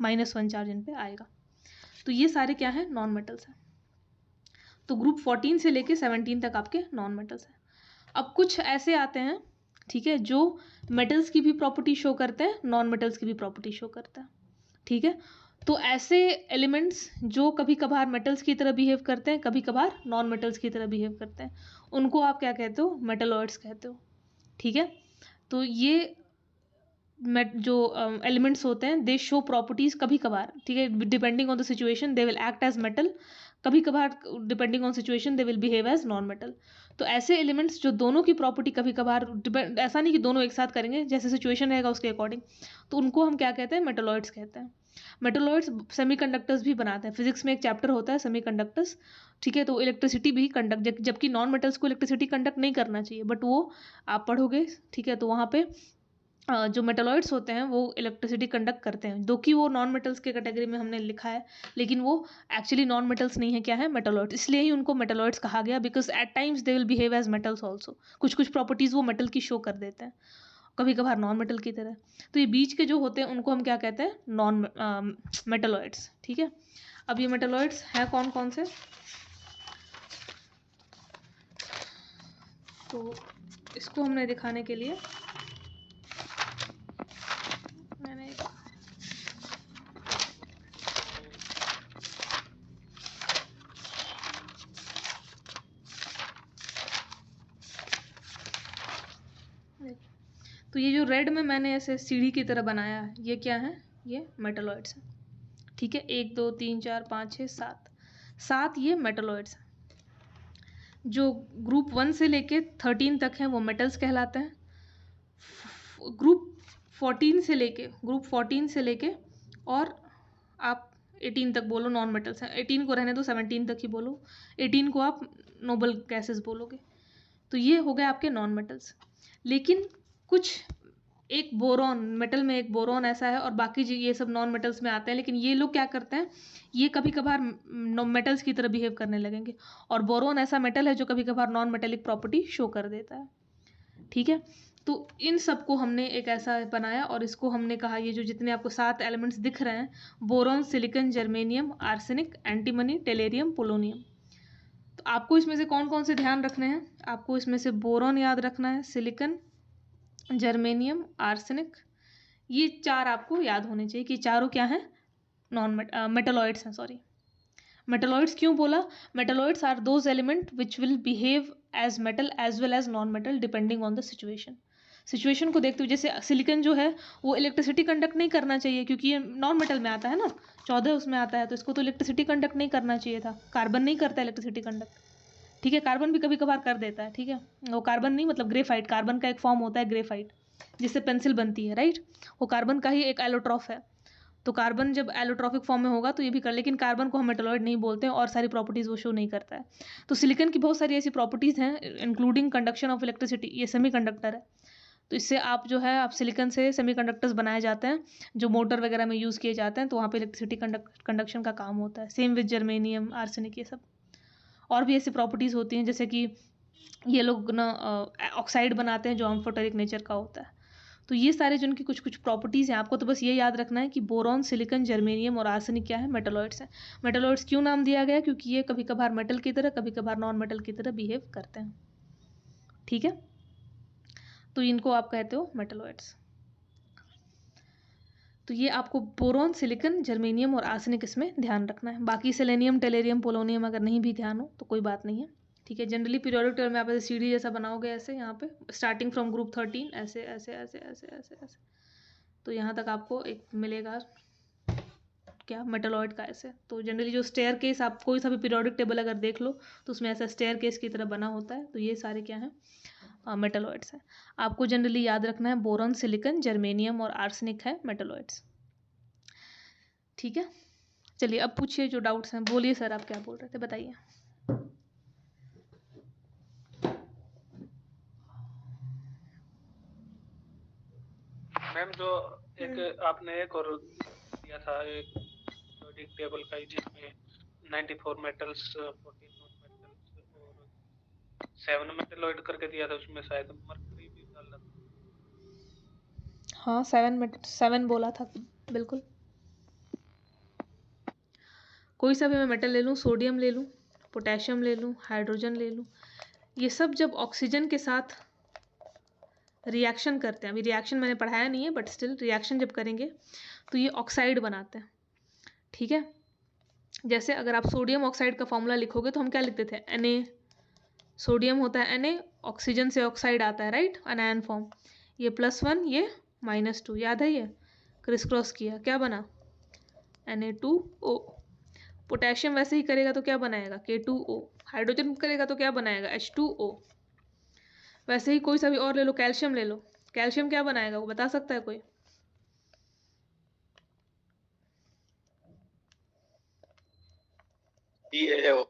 Speaker 1: -1 चार्ज इन पे आएगा। तो ये सारे क्या है, नॉन मेटल्स हैं। तो ग्रुप 14 से लेके 17 तक आपके नॉन मेटल्स हैं। अब कुछ ऐसे आते हैं, ठीक है, जो मेटल्स की भी प्रॉपर्टी शो करते हैं, नॉन मेटल्स की भी प्रॉपर्टी शो करता है, ठीक है। तो ऐसे एलिमेंट्स जो कभी कभार मेटल्स की तरह बिहेव करते हैं, कभी कभार नॉन मेटल्स की तरह बिहेव करते हैं, उनको आप क्या कहते हो? मेटलॉइड्स कहते हो। ठीक है, तो ये जो एलिमेंट्स होते हैं दे शो प्रॉपर्टीज़ कभी कभार, ठीक है, depending on the situation they will act as metal, कभी कभार depending on situation they will behave as non metal. तो ऐसे एलिमेंट्स जो दोनों की प्रॉपर्टी कभी कभार डिपेंड, ऐसा नहीं कि दोनों एक साथ करेंगे, जैसे सिचुएशन रहेगा उसके अकॉर्डिंग, तो उनको हम क्या कहते हैं? मेटलॉइड्स कहते हैं। मेटलॉइड्स सेमीकंडक्टर्स भी बनाते हैं। फिजिक्स में एक चैप्टर होता है सेमीकंडक्टर्स, ठीक है, तो इलेक्ट्रिसिटी भी कंडक्ट, जबकि नॉन मेटल्स को इलेक्ट्रिसिटी कंडक्ट नहीं करना चाहिए, बट वो आप पढ़ोगे, ठीक है, तो वहाँ पे जो मेटलॉइड्स होते हैं वो इलेक्ट्रिसिटी कंडक्ट करते हैं, दो कि वो नॉन मेटल्स के कैटेगरी में हमने लिखा है, लेकिन वो एक्चुअली नॉन मेटल्स नहीं है, क्या है? मेटलॉइड्स। इसलिए ही उनको मेटलॉइड्स कहा गया, because at times they will behave as metals also. कुछ कुछ प्रॉपर्टीज़ वो मेटल की शो कर देते हैं, कभी कभार नॉन मेटल की तरह। तो ये बीच के जो होते हैं उनको हम क्या कहते हैं? Non metalloids. ठीक है, अब ये मेटलॉइड्स हैं कौन कौन से? तो इसको हमने दिखाने के लिए मैंने तो ये जो रेड में मैंने ऐसे सीढ़ी की तरह बनाया है, ये क्या है? ये मेटलॉइड्स है। ठीक है, 1 2 3 4 5 6 7 7 ये मेटलॉइड्स हैं। जो ग्रुप 1 से लेके 13 तक हैं वो मेटल्स कहलाते हैं। ग्रुप 14 से लेके और आप 18 तक बोलो नॉन मेटल्स हैं। 18 को रहने दो, 17 तक ही बोलो। 18 को आप नोबल गैसेस बोलोगे। तो ये हो गए आपके नॉन मेटल्स। लेकिन कुछ एक बोरॉन, मेटल में एक बोरॉन ऐसा है, और बाकी जी ये सब नॉन मेटल्स में आते हैं, लेकिन ये लोग क्या करते हैं? ये कभी कभार मेटल्स की तरह बिहेव करने लगेंगे, और बोरॉन ऐसा मेटल है जो कभी कभार नॉन मेटेलिक प्रॉपर्टी शो कर देता है। ठीक है, तो इन सब को हमने एक ऐसा बनाया, और इसको हमने कहा, ये जो जितने आपको 7 एलिमेंट्स दिख रहे हैं, boron, silicon, germanium, arsenic, antimony, टेलेरियम, polonium. तो आपको इसमें से कौन कौन से ध्यान रखने हैं? आपको इसमें से बोरॉन याद रखना है, सिलिकॉन, जर्मेनियम, आर्सेनिक, ये 4 आपको याद होने चाहिए कि चारों क्या हैं? नॉन मेटलॉइड्स हैं। सॉरी, मेटलॉइड्स क्यों बोला? Metalloids are those element which will behave as metal as well as non metal depending on the situation. Situation को देखते हुए, जैसे सिलिकॉन जो है वो इलेक्ट्रिसिटी कंडक्ट नहीं करना चाहिए, क्योंकि ये नॉन मेटल में आता है ना, 14 उसमें आता है, तो इसको तो इलेक्ट्रिसिटी कंडक्ट नहीं करना चाहिए था। कार्बन नहीं करता इलेक्ट्रिसिटी कंडक्ट, ठीक है, कार्बन भी कभी कभार कर देता है। ठीक है, वो कार्बन नहीं, मतलब ग्रेफाइट, कार्बन का एक फॉर्म होता है ग्रेफाइट, जिससे पेंसिल बनती है, राइट, वो कार्बन का ही एक एलोट्रॉफ है। तो कार्बन जब एलोट्रॉफिक फॉर्म में होगा तो ये भी कर, लेकिन कार्बन को हम मेटलॉइड नहीं बोलते हैं, और सारी प्रॉपर्टीज़ वो शो नहीं करता है। तो सिलिकॉन की बहुत सारी ऐसी प्रॉपर्टीज़ हैं, इंक्लूडिंग कंडक्शन ऑफ इलेक्ट्रिसिटी, ये सेमी कंडक्टर है। तो इससे आप जो है, आप सिलिकॉन से सेमी कंडक्टर्स बनाए जाते हैं जो मोटर वगैरह में यूज़ किए जाते हैं, तो वहाँ पे इलेक्ट्रिसिटी कंडक्शन का काम होता है। सेम विद जर्मेनियम, आर्सेनिक, ये सब। और भी ऐसी प्रॉपर्टीज़ होती हैं, जैसे कि ये लोग ना ऑक्साइड बनाते हैं जो अम्फोटेरिक नेचर का होता है। तो ये सारे जो उनकी कुछ कुछ प्रॉपर्टीज़ हैं, आपको तो बस ये याद रखना है कि बोरॉन, सिलिकॉन, जर्मेनियम और आर्सेनिक क्या है? मेटलॉइड्स हैं। मेटलॉइड्स क्यों नाम दिया गया? क्योंकि ये कभी कभार मेटल की तरह, कभी कभार नॉन मेटल की तरह बिहेव करते हैं। ठीक है, तो इनको आप कहते हो मेटलॉइड्स। तो ये आपको बोरॉन, सिलिकॉन, जर्मेनियम और आर्सेनिक इसमें ध्यान रखना है। बाकी सेलेनियम, टेलेरियम, पोलोनियम अगर नहीं भी ध्यान हो तो कोई बात नहीं है। ठीक है, जनरली पीरियोडिक टेबल में आप ऐसे सीढ़ी जैसा बनाओगे, ऐसे यहाँ पे स्टार्टिंग फ्रॉम ग्रुप 13, ऐसे ऐसे ऐसे ऐसे ऐसे ऐसे, तो यहाँ तक आपको एक मिलेगा क्या? मेटलॉइड का ऐसे। तो जनरली जो स्टेयर केस, आप कोई सा भी पीरियोडिक टेबल अगर देख लो तो उसमें ऐसा स्टेयर केस की तरह बना होता है। तो ये सारे क्या हैं? मेटलॉइड्स हैं। आपको जनरली याद रखना है बोरॉन, सिलिकॉन, जर्मेनियम और आर्सेनिक है मेटलॉइड्स। ठीक है, चलिए अब पूछिए जो डाउट्स हैं। बोलिए सर, आप क्या बोल रहे थे, बताइए।
Speaker 2: मैम जो एक आपने एक और दिया था, एक पीरियोडिक टेबल का, जिसमें 94 मेटल्स, 14 नॉन मेटल्स और 7 मेटलॉइड करके दिया था, उसमें शायद मरकरी भी डाला था।
Speaker 1: हाँ, 7 बोला था, बिल्कुल। कोई सा भी मैं मेटल ले लूँ, सोडियम ले लूँ, पोटेशियम ले लूँ, हाइड्रोजन ले लूँ, ये सब जब ऑक्सीजन के साथ रिएक्शन करते हैं, अभी रिएक्शन मैंने पढ़ाया नहीं है, बट स्टिल रिएक्शन जब करेंगे तो ये ऑक्साइड बनाते हैं। ठीक है। जैसे अगर आप सोडियम ऑक्साइड का फॉर्मूला लिखोगे तो हम क्या लिखते थे, Na, सोडियम होता है Na, ऑक्सीजन से ऑक्साइड आता है, राइट, अनायन फॉर्म, ये +1 ये -2, याद है, ये क्रिस क्रॉस किया, क्या बना Na2O। पोटेशियम वैसे ही करेगा तो क्या बनाएगा K2O। हाइड्रोजन करेगा तो क्या बनाएगा H2O। वैसे ही कोई सा भी और ले लो, कैल्शियम ले लो, कैल्शियम क्या बनाएगा वो बता सकता है कोई?
Speaker 2: CaO।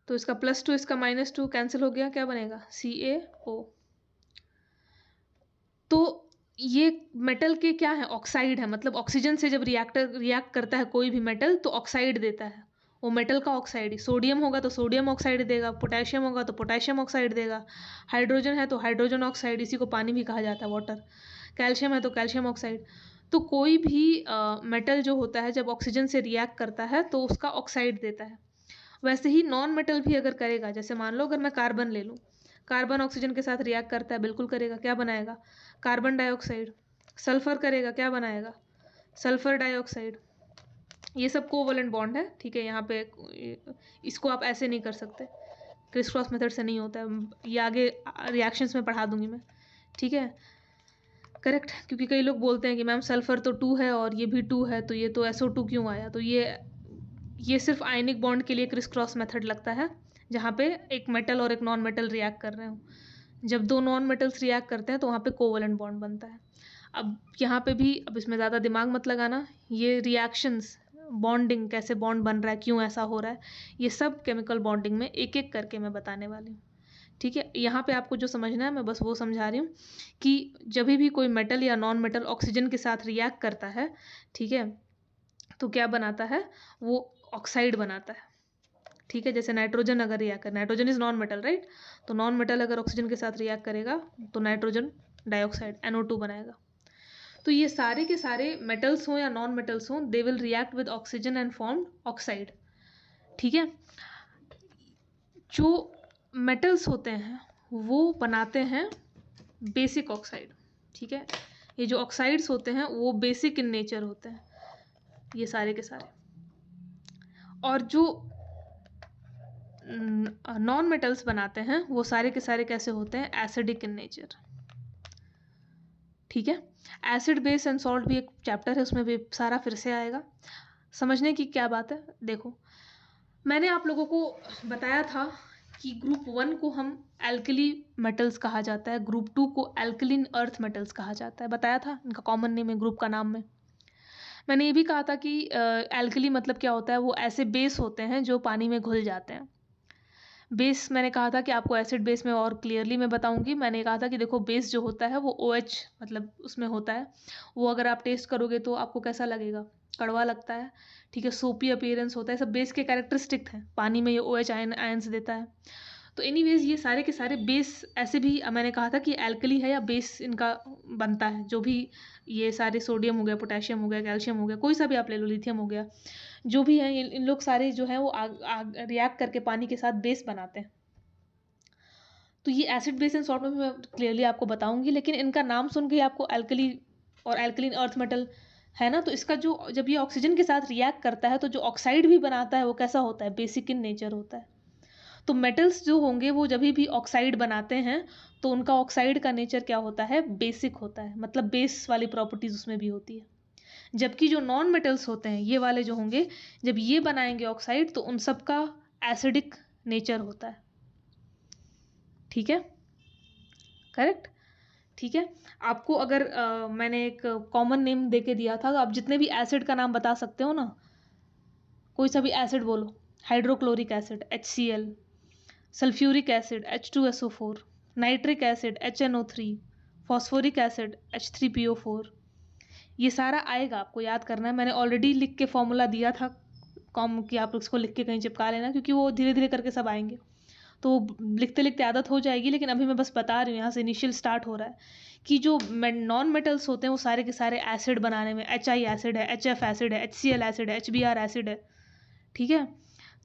Speaker 1: तो इसका +2 इसका -2 कैंसिल हो गया, क्या बनेगा CaO। तो ये मेटल के क्या है, ऑक्साइड है, मतलब ऑक्सीजन से जब रिएक्ट करता है कोई भी मेटल तो ऑक्साइड देता है, वो मेटल का ऑक्साइड ही। सोडियम होगा तो सोडियम ऑक्साइड देगा, पोटेशियम होगा तो पोटेशियम ऑक्साइड देगा, हाइड्रोजन है तो हाइड्रोजन ऑक्साइड, इसी को पानी भी कहा जाता है, वाटर। कैल्शियम है तो कैल्शियम ऑक्साइड। तो कोई भी मेटल जो होता है जब ऑक्सीजन से रिएक्ट करता है तो उसका ऑक्साइड देता है। वैसे ही नॉन मेटल भी अगर करेगा, जैसे मान लो अगर मैं कार्बन ले लूँ, कार्बन ऑक्सीजन के साथ रिएक्ट करता है, बिल्कुल करेगा, क्या बनाएगा कार्बन डाइऑक्साइड। सल्फर करेगा, क्या बनाएगा सल्फर डाइऑक्साइड। ये सब कोवलेंट बॉन्ड है, ठीक है। यहाँ पे इसको आप ऐसे नहीं कर सकते, क्रिस क्रॉस मेथड से नहीं होता है, ये आगे रिएक्शंस में पढ़ा दूंगी मैं, ठीक है, करेक्ट। क्योंकि कई लोग बोलते हैं कि मैम सल्फर तो 2 है और ये भी 2 है तो ये तो SO2 क्यों आया। तो ये सिर्फ आयनिक बॉन्ड के लिए क्रिस क्रॉस मेथड लगता है, जहाँ पे एक मेटल और एक नॉन मेटल रिएक्ट कर रहे हो। जब दो नॉन मेटल्स रिएक्ट करते हैं तो वहाँ पे कोवलेंट बॉन्ड बनता है। अब यहाँ पे भी, अब इसमें ज़्यादा दिमाग मत लगाना, ये रिएक्शंस, बॉन्डिंग, कैसे बॉन्ड बन रहा है, क्यों ऐसा हो रहा है, ये सब केमिकल बॉन्डिंग में एक एक करके मैं बताने वाली हूँ, ठीक है। यहाँ पे आपको जो समझना है मैं बस वो समझा रही हूँ कि जब भी कोई मेटल या नॉन मेटल ऑक्सीजन के साथ रिएक्ट करता है, ठीक है, तो क्या बनाता है, वो ऑक्साइड बनाता है, ठीक है। जैसे नाइट्रोजन अगर रिएक्ट कर, nitrogen is non metal, right, तो नॉन मेटल अगर ऑक्सीजन के साथ रिएक्ट करेगा तो नाइट्रोजन डाइऑक्साइड NO2 बनाएगा। तो ये सारे के सारे मेटल्स हों या नॉन मेटल्स हों, they will react with oxygen and form oxide, ठीक है। जो मेटल्स होते हैं वो बनाते हैं बेसिक ऑक्साइड, ठीक है। ये जो ऑक्साइड्स होते हैं वो बेसिक इन नेचर होते हैं, ये सारे के सारे। और जो नॉन मेटल्स बनाते हैं वो सारे के सारे कैसे होते हैं, एसिडिक इन नेचर, ठीक है। एसिड बेस एंड सॉल्ट भी एक चैप्टर है, उसमें भी सारा फिर से आएगा। समझने की क्या बात है, देखो मैंने आप लोगों को बताया था कि ग्रुप 1 को हम एल्कली मेटल्स कहा जाता है, ग्रुप 2 को एल्कलिन अर्थ मेटल्स कहा जाता है, बताया था, इनका कॉमन नेम है ग्रुप का नाम में। मैंने ये भी कहा था कि एल्कली मतलब क्या होता है, वो ऐसे बेस होते हैं जो पानी में घुल जाते हैं। बेस मैंने कहा था कि आपको एसिड बेस में और क्लियरली मैं बताऊंगी। मैंने कहा था कि देखो बेस जो होता है वो OH मतलब उसमें होता है, वो अगर आप टेस्ट करोगे तो आपको कैसा लगेगा, कड़वा लगता है, ठीक है, सोपी अपीयरेंस होता है, सब बेस के कैरेक्टरिस्टिक हैं। पानी में ये OH आयंस देता है। तो एनीवेज ये सारे के सारे बेस ऐसे भी मैंने कहा था कि एल्कली है या बेस इनका बनता है, जो भी ये सारे सोडियम हो गया, पोटेशियम हो गया, कैल्शियम हो गया, कोई सा भी आप ले लो, लिथियम हो गया, जो भी है इन लोग सारे जो है वो रिएक्ट करके पानी के साथ बेस बनाते हैं। तो ये एसिड बेस एंड सॉल्ट में मैं क्लियरली आपको बताऊंगी, लेकिन इनका नाम सुन के आपको एल्कली और एल्कलिन अर्थ मेटल है ना, तो इसका जो जब ये ऑक्सीजन के साथ रिएक्ट करता है तो जो ऑक्साइड भी बनाता है वो कैसा होता है, बेसिक इन नेचर होता है। तो मेटल्स जो होंगे वो जब भी ऑक्साइड बनाते हैं तो उनका ऑक्साइड का नेचर क्या होता है, बेसिक होता है, मतलब बेस वाली प्रॉपर्टीज उसमें भी होती है। जबकि जो नॉन मेटल्स होते हैं ये वाले जो होंगे, जब ये बनाएंगे ऑक्साइड तो उन सब का एसिडिक नेचर होता है, ठीक है, करेक्ट, ठीक है। आपको अगर मैंने एक कॉमन नेम दे के दिया था, तो आप जितने भी एसिड का नाम बता सकते हो ना, कोई सा भी एसिड बोलो, hydrochloric acid HCl, sulphuric acid H2SO4, nitric acid HNO3, phosphoric acid H3PO4, ये सारा आएगा, आपको याद करना है। मैंने ऑलरेडी लिख के फॉर्मूला दिया था कॉम कि आप उसको लिख के कहीं चिपका लेना, क्योंकि वो धीरे धीरे करके सब आएंगे तो लिखते लिखते आदत हो जाएगी। लेकिन अभी मैं बस बता रही हूँ, यहाँ से इनिशियल स्टार्ट हो रहा है कि जो नॉन मेटल्स होते हैं वो सारे के सारे एसिड बनाने में, HI एसिड है, HF एसिड है, HCl एसिड है, HBr एसिड है, ठीक है।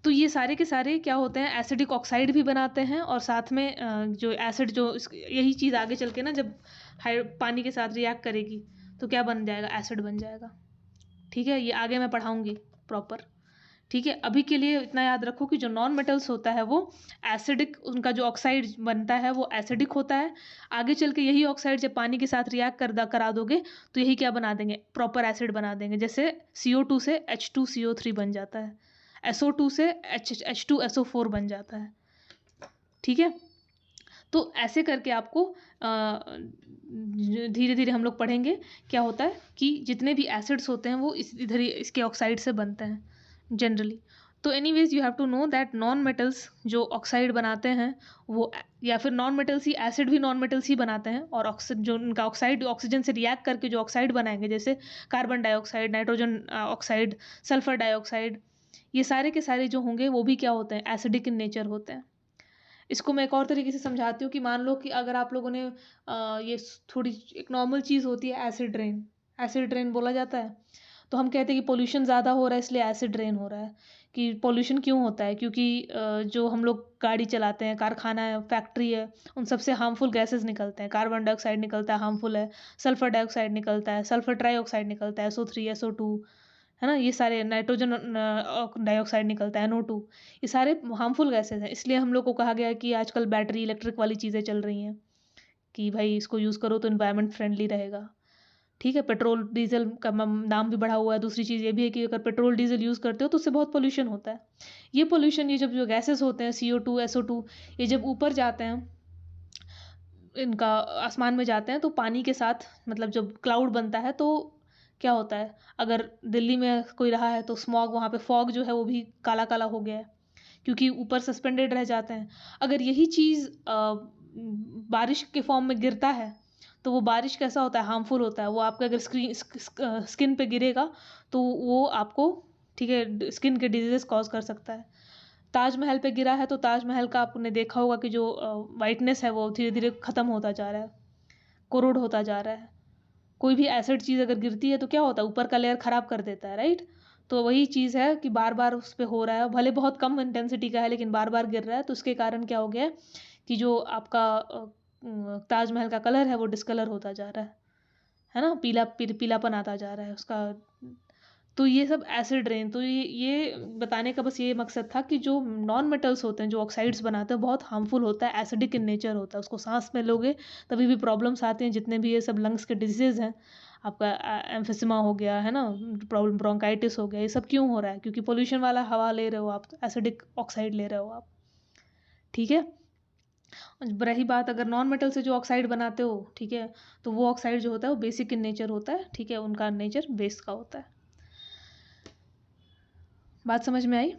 Speaker 1: तो ये सारे के सारे क्या होते हैं, एसिडिक ऑक्साइड भी बनाते हैं, और साथ में जो एसिड जो यही चीज़ आगे चल के ना जब पानी के साथ रिएक्ट करेगी तो क्या बन जाएगा, एसिड बन जाएगा, ठीक है, ये आगे मैं पढ़ाऊंगी प्रॉपर। ठीक है, अभी के लिए इतना याद रखो कि जो नॉन मेटल्स होता है वो एसिडिक, उनका जो ऑक्साइड बनता है वो एसिडिक होता है। आगे चल के यही ऑक्साइड जब पानी के साथ रिएक्ट करा दोगे तो यही क्या बना देंगे, प्रॉपर एसिड बना देंगे। जैसे CO2 से H2CO3 बन जाता है, SO2 से H2SO4 बन जाता है। ठीक है, तो ऐसे करके आपको धीरे धीरे हम लोग पढ़ेंगे क्या होता है कि जितने भी एसिड्स होते हैं वो इधर ही इसके ऑक्साइड से बनते हैं जनरली। तो anyways you have to know that non metals जो ऑक्साइड बनाते हैं वो, या फिर नॉन मेटल्स ही, एसिड भी नॉन मेटल्स ही बनाते हैं, और जो उनका ऑक्साइड ऑक्सीजन से रिएक्ट करके जो ऑक्साइड बनाएंगे, जैसे carbon dioxide, nitrogen oxide, sulphur dioxide, ये सारे के सारे जो होंगे वो भी क्या होते हैं, एसिडिक इन नेचर होते हैं। इसको मैं एक और तरीके से समझाती हूँ कि मान लो कि अगर आप लोगों ने ये थोड़ी एक नॉर्मल चीज़ होती है एसिड रेन, एसिड रेन बोला जाता है। तो हम कहते हैं कि पोल्यूशन ज़्यादा हो रहा है इसलिए एसिड रेन हो रहा है। कि पोल्यूशन क्यों होता है, क्योंकि जो हम लोग गाड़ी चलाते हैं, कारखाना है, फैक्ट्री है, उन सबसे हार्मफुल गैसेस निकलते हैं। कार्बन डाइऑक्साइड निकलता है, हार्मफुल है। सल्फर डाइऑक्साइड निकलता है, सल्फर ट्राइऑक्साइड निकलता है, SO3 SO2, है ना, ये सारे, नाइट्रोजन डाइऑक्साइड निकलता है, NO2, ये सारे हार्मफुल गैसेज हैं। इसलिए हम लोग को कहा गया है कि आजकल बैटरी इलेक्ट्रिक वाली चीज़ें चल रही हैं कि भाई इसको यूज़ करो तो इन्वायरमेंट फ्रेंडली रहेगा। ठीक है, पेट्रोल डीजल का दाम भी बढ़ा हुआ है। दूसरी चीज़ ये भी है कि अगर पेट्रोल डीजल यूज़ करते हो तो उससे बहुत पोल्यूशन होता है। ये पोल्यूशन, ये जब जो गैसेस होते हैं CO2 SO2, ये जब ऊपर जाते हैं, इनका आसमान में जाते हैं, तो पानी के साथ, मतलब जब क्लाउड बनता है तो क्या होता है, अगर दिल्ली में कोई रहा है तो स्मॉग, वहाँ पे फॉग जो है वो भी काला काला हो गया है, क्योंकि ऊपर सस्पेंडेड रह जाते हैं। अगर यही चीज़ बारिश के फॉर्म में गिरता है तो वो बारिश कैसा होता है, हार्मफुल होता है। वो आपके अगर स्किन पे गिरेगा तो वो आपको, ठीक है, स्किन के डिजीजेस कॉज कर सकता है। ताजमहल पे गिरा है तो ताजमहल का आपने देखा होगा कि जो वाइटनेस है वो धीरे धीरे ख़त्म होता जा रहा है, कोरोड होता जा रहा है। कोई भी एसिड चीज़ अगर गिरती है तो क्या होता है, ऊपर का लेयर ख़राब कर देता है, राइट। तो वही चीज़ है कि बार बार उस पर हो रहा है, भले बहुत कम इंटेंसिटी का है लेकिन बार बार गिर रहा है, तो उसके कारण क्या हो गया है कि जो आपका ताजमहल का कलर है वो डिस्कलर होता जा रहा है ना, पीलापन आता जा रहा है उसका। तो ये सब एसिड रेन, तो ये बताने का बस ये मकसद था कि जो नॉन मेटल्स होते हैं, जो ऑक्साइड्स बनाते हैं, बहुत हार्मफुल होता है, एसिडिक इन नेचर होता है। उसको सांस में लोगे तभी भी प्रॉब्लम्स आते हैं। जितने भी ये सब लंग्स के डिजीज़ हैं, आपका एम्फिसमा हो गया है ना, प्रॉब्लम ब्रोंकाइटिस हो गया, ये सब क्यों हो रहा है, क्योंकि पोल्यूशन वाला हवा ले रहे हो आप, एसिडिक ऑक्साइड ले रहे हो आप। ठीक है, रही बात अगर नॉन मेटल से जो ऑक्साइड बनाते हो, ठीक है, तो वो ऑक्साइड जो होता है वो बेसिक इन नेचर होता है। ठीक है, उनका नेचर बेस का होता है। बात समझ में आई।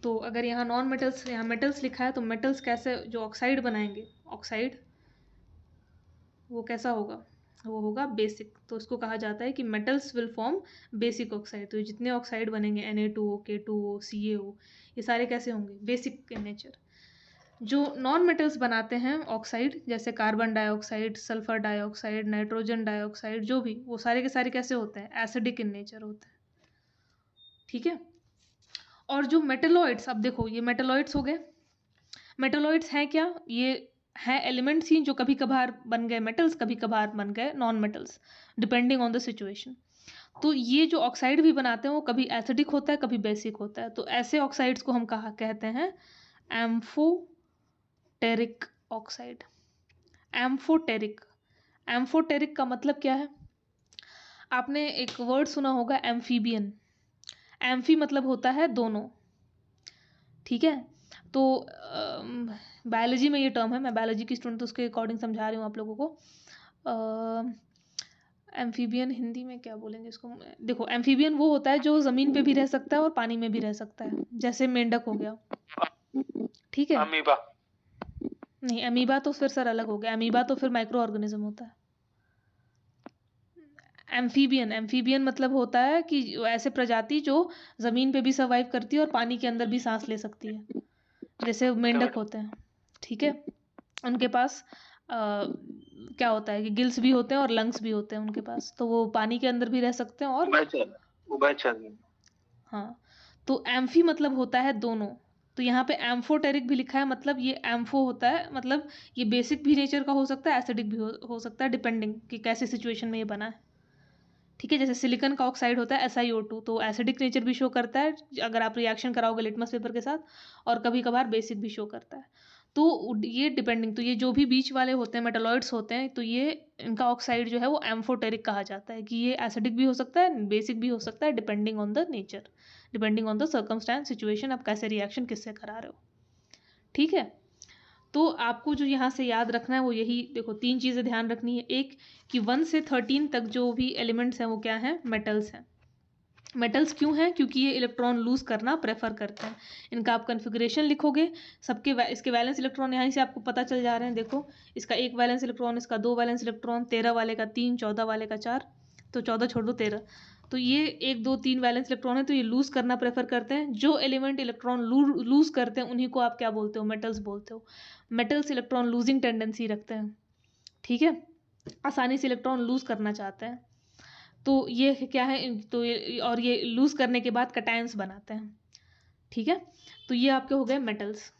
Speaker 1: तो अगर यहाँ नॉन मेटल्स, यहाँ मेटल्स लिखा है, तो मेटल्स कैसे जो ऑक्साइड बनाएंगे, ऑक्साइड वो कैसा होगा, वो होगा बेसिक। तो इसको कहा जाता है कि metals will form basic oxide. तो जितने ऑक्साइड बनेंगे, Na2O, K2O, CaO, ये सारे कैसे होंगे, बेसिक इन नेचर। जो नॉन मेटल्स बनाते हैं ऑक्साइड, जैसे carbon dioxide, sulphur dioxide, nitrogen dioxide, जो भी, वो सारे के सारे कैसे होते हैं, एसिडिक इन नेचर होते हैं। ठीक है, और जो मेटलॉइड्स, अब देखो ये मेटलॉइड्स हो गए। मेटलॉइड्स हैं क्या, ये हैं एलिमेंट्स ही जो कभी कभार बन गए मेटल्स, कभी कभार बन गए non metals, depending on the situation. तो ये जो ऑक्साइड भी बनाते हैं वो कभी एसिडिक होता है, कभी बेसिक होता है। तो ऐसे ऑक्साइड्स को हम कहते हैं एम्फोटेरिक ऑक्साइड। एम्फोटेरिक, एम्फोटेरिक का मतलब क्या है, आपने एक वर्ड सुना होगा एम्फीबियन। एम्फी मतलब होता है दोनों। ठीक है, तो बायोलॉजी में ये टर्म है, मैं बायोलॉजी की स्टूडेंट तो उसके अकॉर्डिंग समझा रही हूँ आप लोगों को। एम्फीबियन हिंदी में क्या बोलेंगे इसको, देखो एम्फीबियन वो होता है जो ज़मीन पे भी रह सकता है और पानी में भी रह सकता है, जैसे मेंढक हो गया। ठीक है,
Speaker 2: अमीबा।
Speaker 1: नहीं, अमीबा तो फिर सर अलग हो गया, अमीबा तो फिर माइक्रो ऑर्गेनिज्म होता है। एम्फीबियन, एम्फीबियन मतलब होता है कि ऐसे प्रजाति जो ज़मीन पे भी सर्वाइव करती है और पानी के अंदर भी सांस ले सकती है, जैसे मेंढक होते हैं। ठीक है, उनके पास क्या होता है कि गिल्स भी होते हैं और लंग्स भी होते हैं उनके पास, तो वो पानी के अंदर भी रह सकते हैं और
Speaker 2: उभयचर।
Speaker 1: हाँ, तो एम्फी मतलब होता है दोनों। तो यहाँ पे एम्फोटेरिक भी लिखा है, मतलब ये एम्फो होता है, मतलब ये बेसिक भी नेचर का हो सकता है, एसिडिक भी हो सकता है, डिपेंडिंग कि कैसे सिचुएशन में ये बना है। ठीक है, जैसे सिलिकॉन का ऑक्साइड होता है SiO2, तो एसिडिक नेचर भी शो करता है अगर आप रिएक्शन कराओगे लिटमस पेपर के साथ, और कभी कभार बेसिक भी शो करता है। तो ये डिपेंडिंग, तो ये जो भी बीच वाले होते हैं मेटालॉइड्स होते हैं, तो ये इनका ऑक्साइड जो है वो एम्फोटेरिक कहा जाता है, कि ये एसिडिक भी हो सकता है बेसिक भी हो सकता है, depending on the nature, depending on the circumstance situation, आप कैसे रिएक्शन किससे करा रहे हो। ठीक है, तो आपको जो यहाँ से याद रखना है वो यही देखो, 3 चीज़ें ध्यान रखनी है। एक कि 1 से 13 तक जो भी एलिमेंट्स हैं वो क्या हैं, मेटल्स हैं। मेटल्स क्यों हैं, क्योंकि ये इलेक्ट्रॉन लूज करना प्रेफर करते हैं। इनका आप कन्फिग्रेशन लिखोगे, सबके इसके वैलेंस इलेक्ट्रॉन यहाँ से आपको पता चल जा रहे हैं। देखो, इसका 1 वैलेंस इलेक्ट्रॉन, इसका 2 वैलेंस इलेक्ट्रॉन, 13 वाले का 3, 14 वाले का 4, तो 14 छोड़ दो 13, तो ये 1 2 3 वैलेंस इलेक्ट्रॉन है, तो ये लूज करना प्रेफर करते हैं। जो एलिमेंट इलेक्ट्रॉन लूज करते हैं उन्हीं को आप क्या बोलते हो, मेटल्स बोलते हो। मेटल्स इलेक्ट्रॉन लूजिंग टेंडेंसी रखते हैं, ठीक है, आसानी से इलेक्ट्रॉन लूज करना चाहते हैं। तो ये क्या है, तो ये और ये लूज करने के बाद कटायंस बनाते हैं। ठीक है, तो ये आपके हो गए मेटल्स।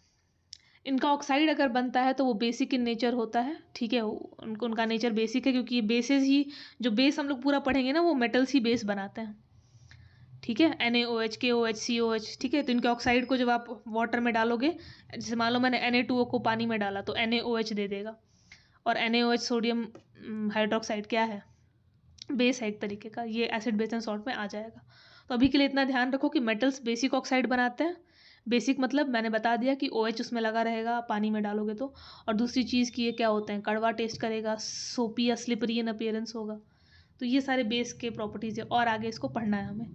Speaker 1: इनका ऑक्साइड अगर बनता है तो वो बेसिक इन नेचर होता है। ठीक है, उनका नेचर बेसिक है, क्योंकि ये बेसेस ही, जो बेस हम लोग पूरा पढ़ेंगे ना, वो मेटल्स ही बेस बनाते हैं। ठीक है, NaOH, KOH, COH, ठीक है, तो इनके ऑक्साइड को जब आप वाटर में डालोगे, जैसे मान लो मैंने Na2O को पानी में डाला तो NaOH दे देगा, और NaOH सोडियम हाइड्रोक्साइड क्या है, बेस है एक तरीके का, ये एसिड बेस एंड सॉल्ट में आ जाएगा। तो अभी के लिए इतना ध्यान रखो कि मेटल्स बेसिक ऑक्साइड बनाते हैं। बेसिक मतलब मैंने बता दिया कि OH उसमें लगा रहेगा पानी में डालोगे तो, और दूसरी चीज़ की ये क्या होते हैं, कड़वा टेस्ट करेगा, सोपी या स्लिपरी इन अपीयरेंस होगा। तो ये सारे बेस के प्रॉपर्टीज़ है, और आगे इसको पढ़ना है हमें।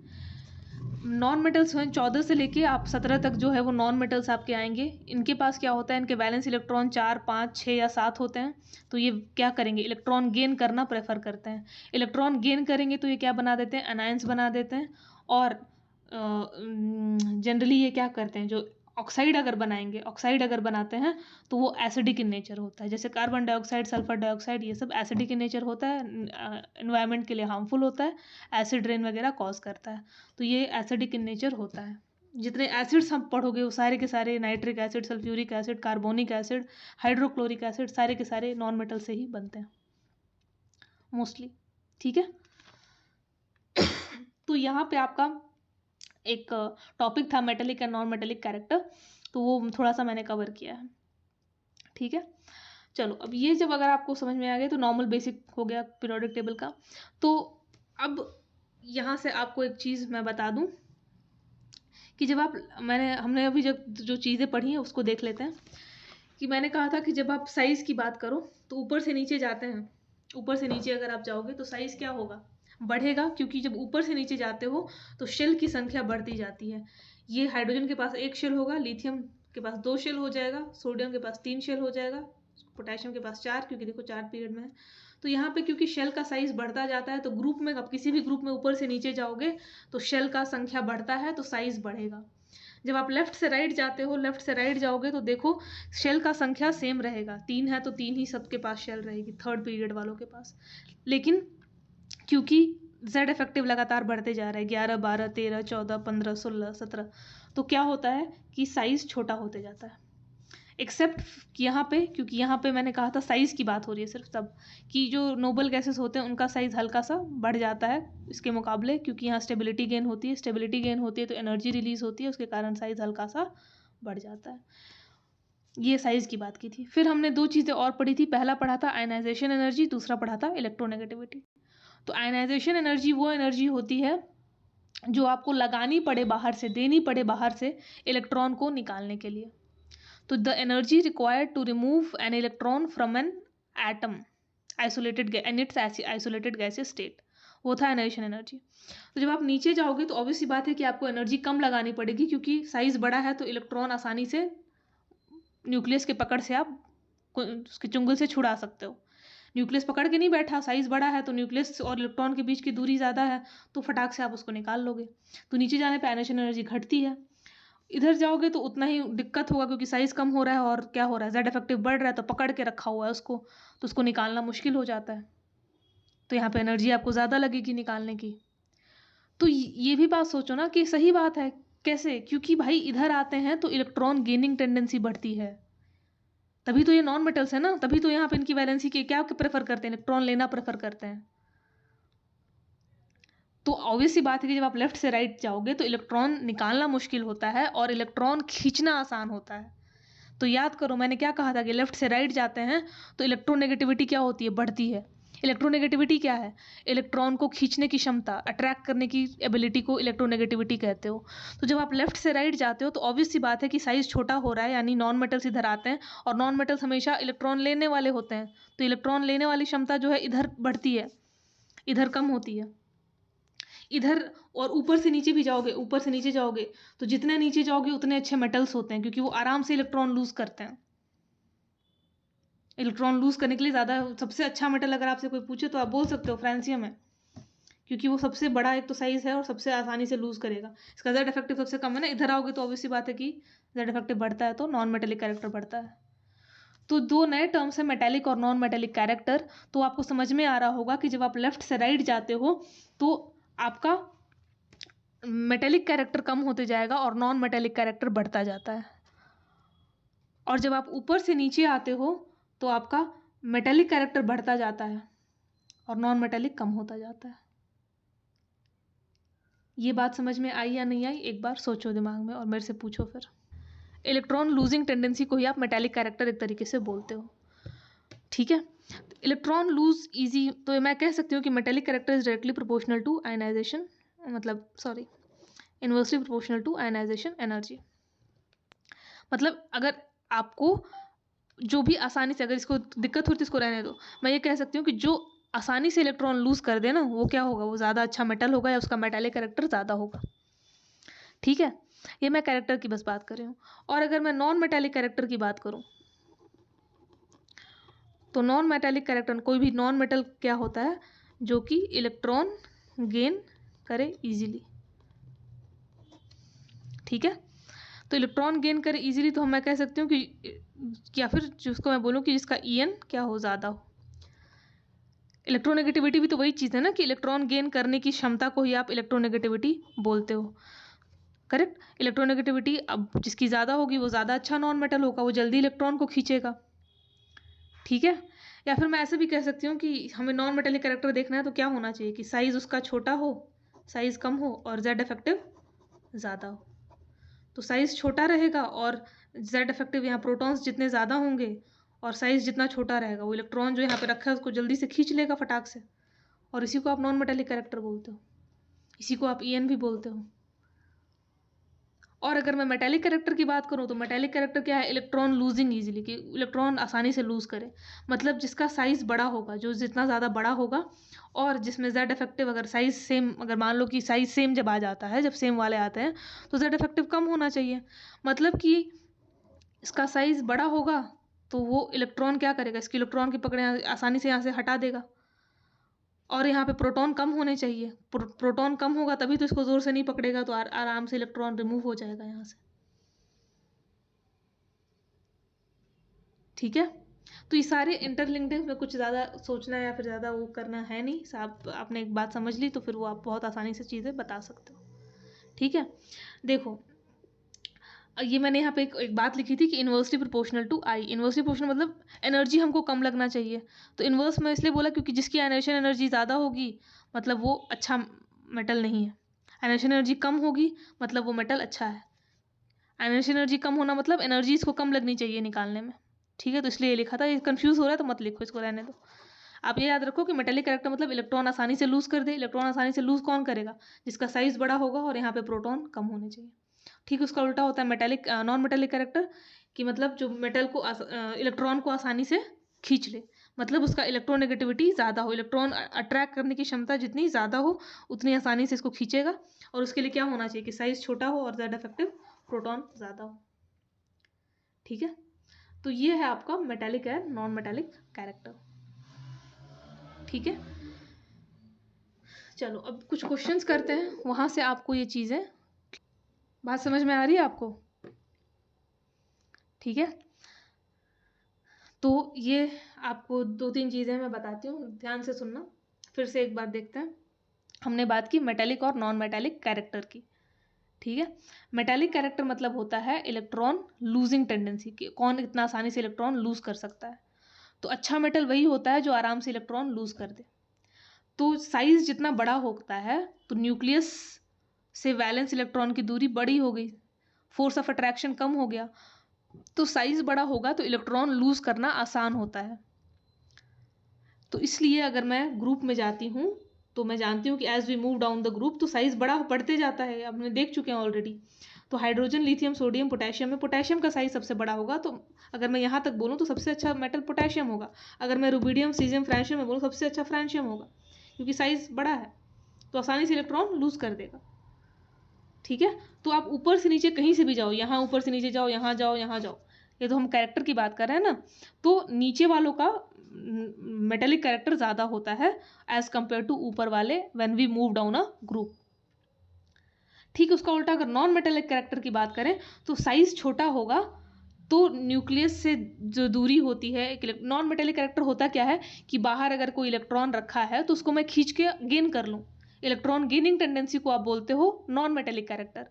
Speaker 1: नॉन मेटल्स हैं 14 से लेके आप 17 तक जो है वो नॉन मेटल्स आपके आएंगे। इनके पास क्या होता है, इनके वैलेंस इलेक्ट्रॉन 4 5 6 या 7 होते हैं। तो ये क्या करेंगे, इलेक्ट्रॉन गेन करना प्रेफर करते हैं। इलेक्ट्रॉन गेन करेंगे तो ये क्या बना देते हैं, अनायंस बना देते हैं। और जनरली ये क्या करते हैं, जो ऑक्साइड अगर बनाएंगे, ऑक्साइड अगर बनाते हैं तो वो एसिडिक इन नेचर होता है। जैसे कार्बन डाइऑक्साइड, सल्फर डाइऑक्साइड, ये सब एसिडिक इन नेचर होता है, एनवायरनमेंट के लिए हार्मफुल होता है, एसिड रेन वगैरह कॉज करता है। तो ये एसिडिक इन नेचर होता है। जितने एसिड्स हम पढ़ोगे वो सारे के सारे, nitric acid, sulphuric acid, carbonic acid, hydrochloric acid, सारे के सारे नॉन मेटल से ही बनते हैं मोस्टली। ठीक है, तो यहाँ पे आपका एक टॉपिक था metallic and non metallic character, तो वो थोड़ा सा मैंने कवर किया है। ठीक है, चलो अब ये जब अगर आपको समझ में आ गया तो नॉर्मल बेसिक हो गया पीरियोडिक टेबल का। तो अब यहाँ से आपको एक चीज़ मैं बता दूँ कि जब आप, हमने अभी जब जो चीज़ें पढ़ी हैं उसको देख लेते हैं। कि मैंने कहा था कि जब आप साइज़ की बात करो तो ऊपर से नीचे जाते हैं, ऊपर से नीचे अगर आप जाओगे तो साइज़ क्या होगा, बढ़ेगा, क्योंकि जब ऊपर से नीचे जाते हो तो शेल की संख्या बढ़ती जाती है। ये हाइड्रोजन के पास 1 शेल होगा, लिथियम के पास 2 शेल हो जाएगा, सोडियम के पास 3 शेल हो जाएगा, पोटेशियम के पास 4, क्योंकि देखो 4 पीरियड में है। तो यहाँ पे क्योंकि शेल का साइज बढ़ता जाता है, तो ग्रुप में, अब किसी भी ग्रुप में ऊपर से नीचे जाओगे तो शेल का संख्या बढ़ता है तो साइज बढ़ेगा। जब आप लेफ्ट से राइट जाते हो, लेफ्ट से राइट जाओगे तो देखो शेल का संख्या सेम रहेगा, 3 है तो 3 ही सबके पास शेल रहेगी, थर्ड पीरियड वालों के पास। लेकिन क्योंकि जेड इफेक्टिव लगातार बढ़ते जा रहा है, 11 12 13 14 15 16 17, तो क्या होता है कि साइज छोटा होते जाता है। एक्सेप्ट यहाँ पे, क्योंकि यहाँ पे मैंने कहा था साइज़ की बात हो रही है सिर्फ, तब कि जो नोबल गैसेस होते हैं उनका साइज़ हल्का सा बढ़ जाता है इसके मुकाबले, क्योंकि यहाँ स्टेबिलिटी गेन होती है, स्टेबिलिटी गेन होती है तो एनर्जी रिलीज होती है, उसके कारण साइज़ हल्का सा बढ़ जाता है। ये साइज़ की बात की थी। फिर हमने 2 चीज़ें और पढ़ी थी, पहला पढ़ा था आयनाइजेशन एनर्जी, दूसरा पढ़ा था इलेक्ट्रोनेगेटिविटी। तो आयनाइजेशन एनर्जी वो एनर्जी होती है जो आपको लगानी पड़े बाहर से, देनी पड़े बाहर से इलेक्ट्रॉन को निकालने के लिए। तो the energy required to remove an electron from an atom isolated in its isolated gaseous state, वो था एनाइजेशन एनर्जी। तो जब आप नीचे जाओगे तो ऑब्वियस सी बात है कि आपको एनर्जी कम लगानी पड़ेगी, क्योंकि साइज बड़ा है तो इलेक्ट्रॉन आसानी से न्यूक्लियस के पकड़ से आप उसके चुंगल से छुड़ा सकते हो। न्यूक्लियस पकड़ के नहीं बैठा, साइज बड़ा है तो न्यूक्लियस और इलेक्ट्रॉन के बीच की दूरी ज़्यादा है, तो फटाक से आप उसको निकाल लोगे। तो नीचे जाने पर आयनाइजेशन एनर्जी घटती है, इधर जाओगे तो उतना ही दिक्कत होगा, क्योंकि साइज कम हो रहा है और क्या हो रहा है, जेड इफेक्टिव बढ़ रहा है, तो पकड़ के रखा हुआ है उसको, तो उसको निकालना मुश्किल हो जाता है। तो यहाँ पे एनर्जी आपको ज़्यादा लगेगी निकालने की। तो ये भी बात सोचो ना कि सही बात है, कैसे, क्योंकि भाई इधर आते हैं तो इलेक्ट्रॉन गेनिंग टेंडेंसी बढ़ती है, तभी तो ये नॉन मेटल्स है ना, तभी तो यहाँ पे इनकी वैलेंसी के क्या प्रेफर करते हैं, इलेक्ट्रॉन लेना प्रेफर करते हैं। तो ऑब्वियस सी बात है कि जब आप लेफ्ट से राइट जाओगे तो इलेक्ट्रॉन निकालना मुश्किल होता है और इलेक्ट्रॉन खींचना आसान होता है। तो याद करो मैंने क्या कहा था कि लेफ्ट से राइट जाते हैं तो इलेक्ट्रोनेगेटिविटी क्या होती है, बढ़ती है। इलेक्ट्रोनेगेटिविटी क्या है, इलेक्ट्रॉन को खींचने की क्षमता, अट्रैक्ट करने की एबिलिटी को इलेक्ट्रोनेगेटिविटी कहते हो। तो जब आप लेफ्ट से राइट जाते हो तो ऑब्वियस सी बात है कि साइज छोटा हो रहा है, यानी नॉन मेटल्स इधर आते हैं और नॉन मेटल्स हमेशा इलेक्ट्रॉन लेने वाले होते हैं, तो इलेक्ट्रॉन लेने वाली क्षमता जो है इधर बढ़ती है, इधर कम होती है इधर। और ऊपर से नीचे भी जाओगे, ऊपर से नीचे जाओगे तो जितने नीचे जाओगे उतने अच्छे मेटल्स होते हैं, क्योंकि वो आराम से इलेक्ट्रॉन लूज करते हैं। इलेक्ट्रॉन लूज करने के लिए ज़्यादा सबसे अच्छा मेटल अगर आपसे कोई पूछे तो आप बोल सकते हो फ्रांसियम है, क्योंकि वो सबसे बड़ा एक तो साइज है और सबसे आसानी से लूज करेगा। इसका जेड इफेक्टिव सबसे कम है ना। इधर आओगे तो ऑब्वियसली बात है कि जेड इफेक्टिव बढ़ता है तो नॉन मेटेलिक कैरेक्टर बढ़ता है। तो दो नए टर्म्स है, मेटेलिक और नॉन मेटेलिक कैरेक्टर। तो आपको समझ में आ रहा होगा कि जब आप लेफ्ट से राइट जाते हो तो आपका मेटेलिक कैरेक्टर कम होते जाएगा और नॉन मेटेलिक कैरेक्टर बढ़ता जाता है, और जब आप ऊपर से नीचे आते हो तो आपका मेटेलिक कैरेक्टर बढ़ता जाता है और नॉन मेटेलिक कम होता जाता है। ये बात समझ में आई या नहीं आई, एक बार सोचो दिमाग में और मेरे से पूछो फिर। इलेक्ट्रॉन लूजिंग टेंडेंसी को ही आप मेटेलिक कैरेक्टर एक तरीके से बोलते हो, ठीक है। इलेक्ट्रॉन लूज इजी, तो मैं कह सकती हूँ कि metallic character is directly proportional to ionisation, मतलब sorry inversely proportional to ionisation energy. मतलब अगर आपको जो भी आसानी से, अगर इसको दिक्कत होती है इसको रहने दो, मैं ये कह सकती हूँ कि जो आसानी से इलेक्ट्रॉन लूज कर दे ना वो क्या होगा, वो ज़्यादा अच्छा मेटल होगा या उसका मेटालिक कैरेक्टर ज़्यादा होगा, ठीक है। ये मैं कैरेक्टर की बस बात कर रही हूँ। और अगर मैं नॉन मेटालिक कैरेक्टर की बात करूँ तो नॉन मेटालिक कैरेक्टर कोई भी नॉन मेटल क्या होता है जो कि इलेक्ट्रॉन गेन करे इजीली, ठीक है। तो इलेक्ट्रॉन गेन करे इजीली तो मैं कह सकती हूँ कि या फिर जिसको मैं बोलूँ कि जिसका ईएन क्या हो, ज़्यादा हो। इलेक्ट्रोनेगेटिविटी भी तो वही चीज़ है ना कि इलेक्ट्रॉन गेन करने की क्षमता को ही आप इलेक्ट्रोनेगेटिविटी बोलते हो, करेक्ट। इलेक्ट्रोनेगेटिविटी अब जिसकी ज़्यादा होगी वो ज़्यादा अच्छा नॉन मेटल होगा, वो जल्दी इलेक्ट्रॉन को खींचेगा, ठीक है। या फिर मैं ऐसे भी कह सकती हूँ कि हमें नॉन मेटेलिक कैरेक्टर देखना है तो क्या होना चाहिए कि साइज़ उसका छोटा हो, साइज़ कम हो और जेड इफेक्टिव ज़्यादा हो। तो साइज़ छोटा रहेगा और जेड इफेक्टिव, यहाँ प्रोटॉन्स जितने ज़्यादा होंगे और साइज़ जितना छोटा रहेगा वो इलेक्ट्रॉन जो यहाँ पे रखा है उसको जल्दी से खींच लेगा फटाक से, और इसी को आप नॉन मेटेलिक कैरेक्टर बोलते हो, इसी को आप ईएन भी बोलते हो। और अगर मैं मेटेलिक कैरेक्टर की बात करूँ तो मेटेलिक कैरेक्टर क्या है, इलेक्ट्रॉन लूजिंग इजीली, कि इलेक्ट्रॉन आसानी से लूज करे, मतलब जिसका साइज़ बड़ा होगा, जो जितना ज़्यादा बड़ा होगा और जिसमें जेड इफेक्टिव अगर साइज़ सेम, अगर मान लो कि साइज़ सेम जब आ जाता है, जब सेम वाले आते हैं तो जेड इफेक्टिव कम होना चाहिए, मतलब कि इसका साइज़ बड़ा होगा तो वो इलेक्ट्रॉन क्या करेगा, इसके इलेक्ट्रॉन की पकड़े आसानी से यहाँ से हटा देगा। और यहाँ पे प्रोटॉन कम होने चाहिए, प्रोटॉन कम होगा तभी तो इसको ज़ोर से नहीं पकड़ेगा, तो आराम से इलेक्ट्रॉन रिमूव हो जाएगा यहाँ से, ठीक है। तो ये सारे इंटरलिंक्ड है, में कुछ ज़्यादा सोचना या फिर ज़्यादा वो करना है नहीं, साहब आपने एक बात समझ ली तो फिर वो आप बहुत आसानी से चीज़ें बता सकते हो, ठीक है। देखो ये मैंने यहाँ पे एक बात लिखी थी कि inversely proportional to I, inversely proportional मतलब एनर्जी हमको कम लगना चाहिए। तो इन्वर्स में इसलिए बोला क्योंकि जिसकी आयनेशन एनर्जी ज़्यादा होगी मतलब वो अच्छा मेटल नहीं है, आयनेशन एनर्जी कम होगी मतलब वो मेटल अच्छा है। आयनेशन एनर्जी कम होना मतलब एनर्जी इसको कम लगनी चाहिए निकालने में, ठीक है। तो इसलिए ये लिखा था, ये कन्फ्यूज़ हो रहा है तो मत लिखो, इसको रहने दो। आप ये याद रखो कि मेटेलिक कैरेक्टर मतलब इलेक्ट्रॉन आसानी से लूज कर दे। इलेक्ट्रॉन आसानी से लूज कौन करेगा, जिसका साइज बड़ा होगा और यहाँ पे प्रोटॉन कम होने चाहिए, ठीक। उसका उल्टा होता है मेटेलिक नॉन मेटेलिक कैरेक्टर, कि मतलब जो मेटल को इलेक्ट्रॉन को आसानी से खींच ले, मतलब उसका इलेक्ट्रोनेगेटिविटी ज़्यादा हो, इलेक्ट्रॉन अट्रैक्ट करने की क्षमता जितनी ज़्यादा हो उतनी आसानी से इसको खींचेगा। और उसके लिए क्या होना चाहिए कि साइज छोटा हो और ज़्यादा इफेक्टिव प्रोटॉन ज़्यादा हो, ठीक है। तो ये है आपका metallic and non metallic character, ठीक है। चलो अब कुछ क्वेश्चंस करते हैं, वहाँ से आपको ये चीज़ें बात समझ में आ रही है आपको, ठीक है। तो ये आपको दो तीन चीज़ें मैं बताती हूँ, ध्यान से सुनना। फिर से एक बार देखते हैं, हमने बात की मेटेलिक और नॉन मेटेलिक कैरेक्टर की, ठीक है। मेटेलिक कैरेक्टर मतलब होता है इलेक्ट्रॉन लूजिंग टेंडेंसी, कि कौन इतना आसानी से इलेक्ट्रॉन लूज कर सकता है। तो अच्छा मेटल वही होता है जो आराम से इलेक्ट्रॉन लूज कर दे। तो साइज जितना बड़ा होता है तो न्यूक्लियस से वैलेंस इलेक्ट्रॉन की दूरी बड़ी हो गई, फोर्स ऑफ अट्रैक्शन कम हो गया। तो साइज बड़ा होगा तो इलेक्ट्रॉन लूज करना आसान होता है। तो इसलिए अगर मैं ग्रुप में जाती हूँ तो मैं जानती हूँ कि as we move down the group तो साइज बड़ा बढ़ते जाता है, आपने देख चुके हैं ऑलरेडी। तो हाइड्रोजन, लिथियम, सोडियम, पोटेशियम में पोटेशियम का साइज सबसे बड़ा होगा। तो अगर मैं यहाँ तक बोलूँ तो सबसे अच्छा मेटल पोटेशियम होगा। अगर मैं रुबिडियम, सीजियम, फ्रांशियम में बोलूँ सबसे अच्छा फ्रांशियम होगा, क्योंकि साइज बड़ा है तो आसानी से इलेक्ट्रॉन लूज कर देगा। ठीक है, तो आप ऊपर से नीचे कहीं से भी जाओ, यहाँ ऊपर से नीचे जाओ, यहाँ जाओ, यहाँ जाओ, ये तो हम कैरेक्टर की बात कर रहे हैं ना, तो नीचे वालों का मेटेलिक कैरेक्टर ज़्यादा होता है एज कंपेयर टू ऊपर वाले when we move down a group. ठीक है, उसका उल्टा अगर नॉन मेटेलिक कैरेक्टर की बात करें तो साइज छोटा होगा तो न्यूक्लियस से जो दूरी होती है, एक नॉन मेटेलिक कैरेक्टर होता क्या है कि बाहर अगर कोई इलेक्ट्रॉन रखा है तो उसको मैं खींच के गेन कर लूँ, इलेक्ट्रॉन गेनिंग टेंडेंसी को आप बोलते हो नॉन मेटेलिक कैरेक्टर।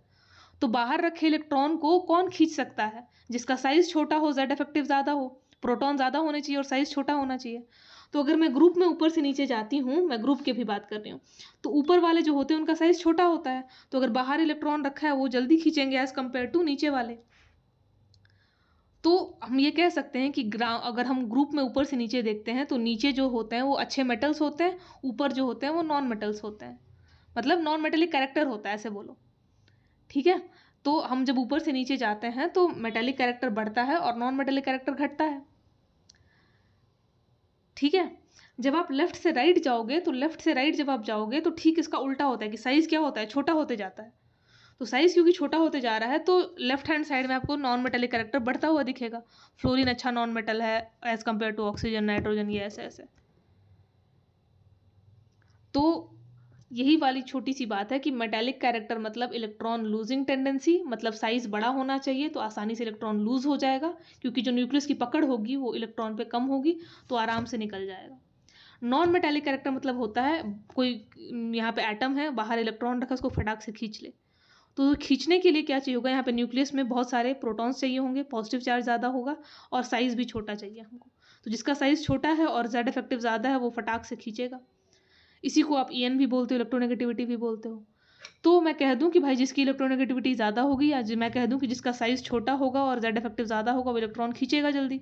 Speaker 1: तो बाहर रखे इलेक्ट्रॉन को कौन खींच सकता है? जिसका साइज छोटा हो, जेड इफेक्टिव ज़्यादा हो, प्रोटॉन ज़्यादा होने चाहिए और साइज छोटा होना चाहिए। तो अगर मैं ग्रुप में ऊपर से नीचे जाती हूँ, मैं ग्रुप की भी बात कर रही हूँ, तो ऊपर वाले जो होते हैं उनका साइज छोटा होता है, तो अगर बाहर इलेक्ट्रॉन रखा है वो जल्दी खींचेंगे एज कंपेयर टू नीचे वाले। तो हम ये कह सकते हैं कि अगर हम ग्रुप में ऊपर से नीचे देखते हैं तो नीचे जो होते हैं वो अच्छे मेटल्स होते हैं, ऊपर जो होते हैं वो नॉन मेटल्स होते हैं, मतलब नॉन मेटेलिक कैरेक्टर होता है, ऐसे बोलो। ठीक है, तो हम जब ऊपर से नीचे जाते हैं तो मेटेलिक कैरेक्टर बढ़ता है और नॉन मेटेलिक कैरेक्टर घटता है। ठीक है, जब आप लेफ्ट से राइट जाओगे तो लेफ्ट से राइट जब आप जाओगे तो ठीक इसका उल्टा होता है कि साइज क्या होता है, छोटा होते जाता है। तो साइज क्योंकि छोटा होते जा रहा है तो लेफ्ट हैंड साइड में आपको नॉन मेटेलिक कैरेक्टर बढ़ता हुआ दिखेगा। फ्लोरीन अच्छा नॉन मेटल है as compare to oxygen, nitrogen, ये ऐसे ऐसे। तो यही वाली छोटी सी बात है कि मेटेलिक कैरेक्टर मतलब इलेक्ट्रॉन लूजिंग टेंडेंसी, मतलब साइज बड़ा होना चाहिए तो आसानी से इलेक्ट्रॉन लूज हो जाएगा, क्योंकि जो न्यूक्लियस की पकड़ होगी वो इलेक्ट्रॉन पे कम होगी तो आराम से निकल जाएगा। नॉन मेटेलिक कैरेक्टर मतलब होता है कोई यहाँ पे एटम है, बाहर इलेक्ट्रॉन रखा, उसको फटाक से खींच ले। तो खींचने के लिए क्या चाहिए होगा, यहाँ पे न्यूक्लियस में बहुत सारे प्रोटॉन्स चाहिए होंगे, पॉजिटिव चार्ज ज़्यादा होगा और साइज भी छोटा चाहिए हमको। तो जिसका साइज छोटा है और जेड इफेक्टिव ज़्यादा है वो फटाक से खींचेगा। इसी को आप EN भी बोलते हो, इलेक्ट्रोनेगेटिविटी भी बोलते हो। तो मैं कह दूं कि भाई जिसकी इलेक्ट्रोनेगेटिविटी ज़्यादा होगी, या मैं कह दूं कि जिसका साइज छोटा होगा और जेड इफेक्टिव ज़्यादा होगा वो इलेक्ट्रॉन खींचेगा जल्दी।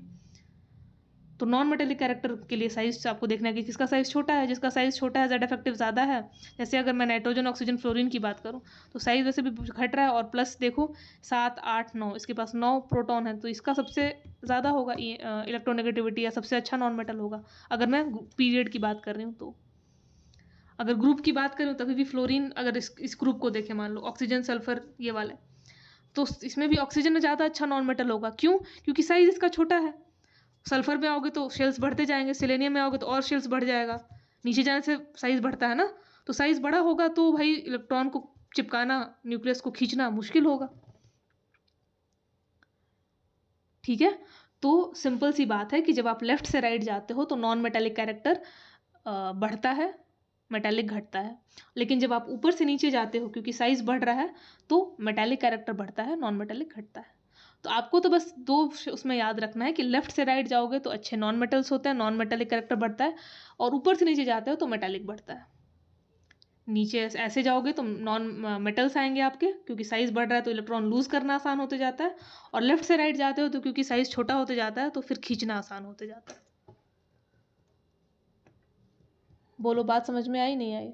Speaker 1: तो नॉन मेटेलिक कैरेक्टर के लिए साइज आपको देखना है कि किसका साइज छोटा है। जिसका साइज छोटा है, जेड इफेक्टिव ज़्यादा है, जैसे अगर मैं नाइट्रोजन, ऑक्सीजन, फ्लोरीन की बात करूँ तो साइज वैसे भी घट रहा है, और प्लस देखो 7, 8, 9, इसके पास 9 प्रोटॉन है, तो इसका सबसे ज़्यादा होगा इलेक्ट्रोनेगेटिविटी, या सबसे अच्छा नॉन मेटल होगा अगर मैं पीरियड की बात कर रही हूँ। तो अगर ग्रुप की बात करूँ तभी भी फ्लोरीन, अगर इस ग्रुप को देखें, मान लो ऑक्सीजन, सल्फर, ये वाले, तो इसमें भी ऑक्सीजन में ज़्यादा अच्छा नॉन मेटल होगा। क्यों? क्योंकि साइज इसका छोटा है। सल्फर में आओगे तो शेल्स बढ़ते जाएंगे, सेलेनियम में आओगे तो और शेल्स बढ़ जाएगा, नीचे जाने से साइज बढ़ता है ना। तो साइज बड़ा होगा तो भाई इलेक्ट्रॉन को चिपकाना, न्यूक्लियस को खींचना मुश्किल होगा। ठीक है, तो सिंपल सी बात है कि जब आप लेफ्ट से राइट जाते हो तो नॉन मेटेलिक कैरेक्टर बढ़ता है, मेटेलिक घटता है। लेकिन जब आप ऊपर से नीचे जाते हो क्योंकि साइज बढ़ रहा है तो मेटेलिक कैरेक्टर बढ़ता है, नॉन मेटेलिक घटता है। तो आपको तो बस दो उसमें याद रखना है कि लेफ्ट से राइट जाओगे तो अच्छे नॉन मेटल्स होते हैं, नॉन मेटेलिक कैरेक्टर बढ़ता है, और ऊपर से नीचे जाते हो तो मेटेलिक बढ़ता है। नीचे ऐसे जाओगे तो नॉन मेटल्स आएंगे आपके, क्योंकि साइज बढ़ रहा है तो इलेक्ट्रॉन लूज करना आसान होते जाता है, और लेफ्ट से राइट जाते हो तो क्योंकि साइज छोटा होते जाता है तो फिर खींचना आसान होते जाता है। बोलो, बात समझ में आई नहीं आई?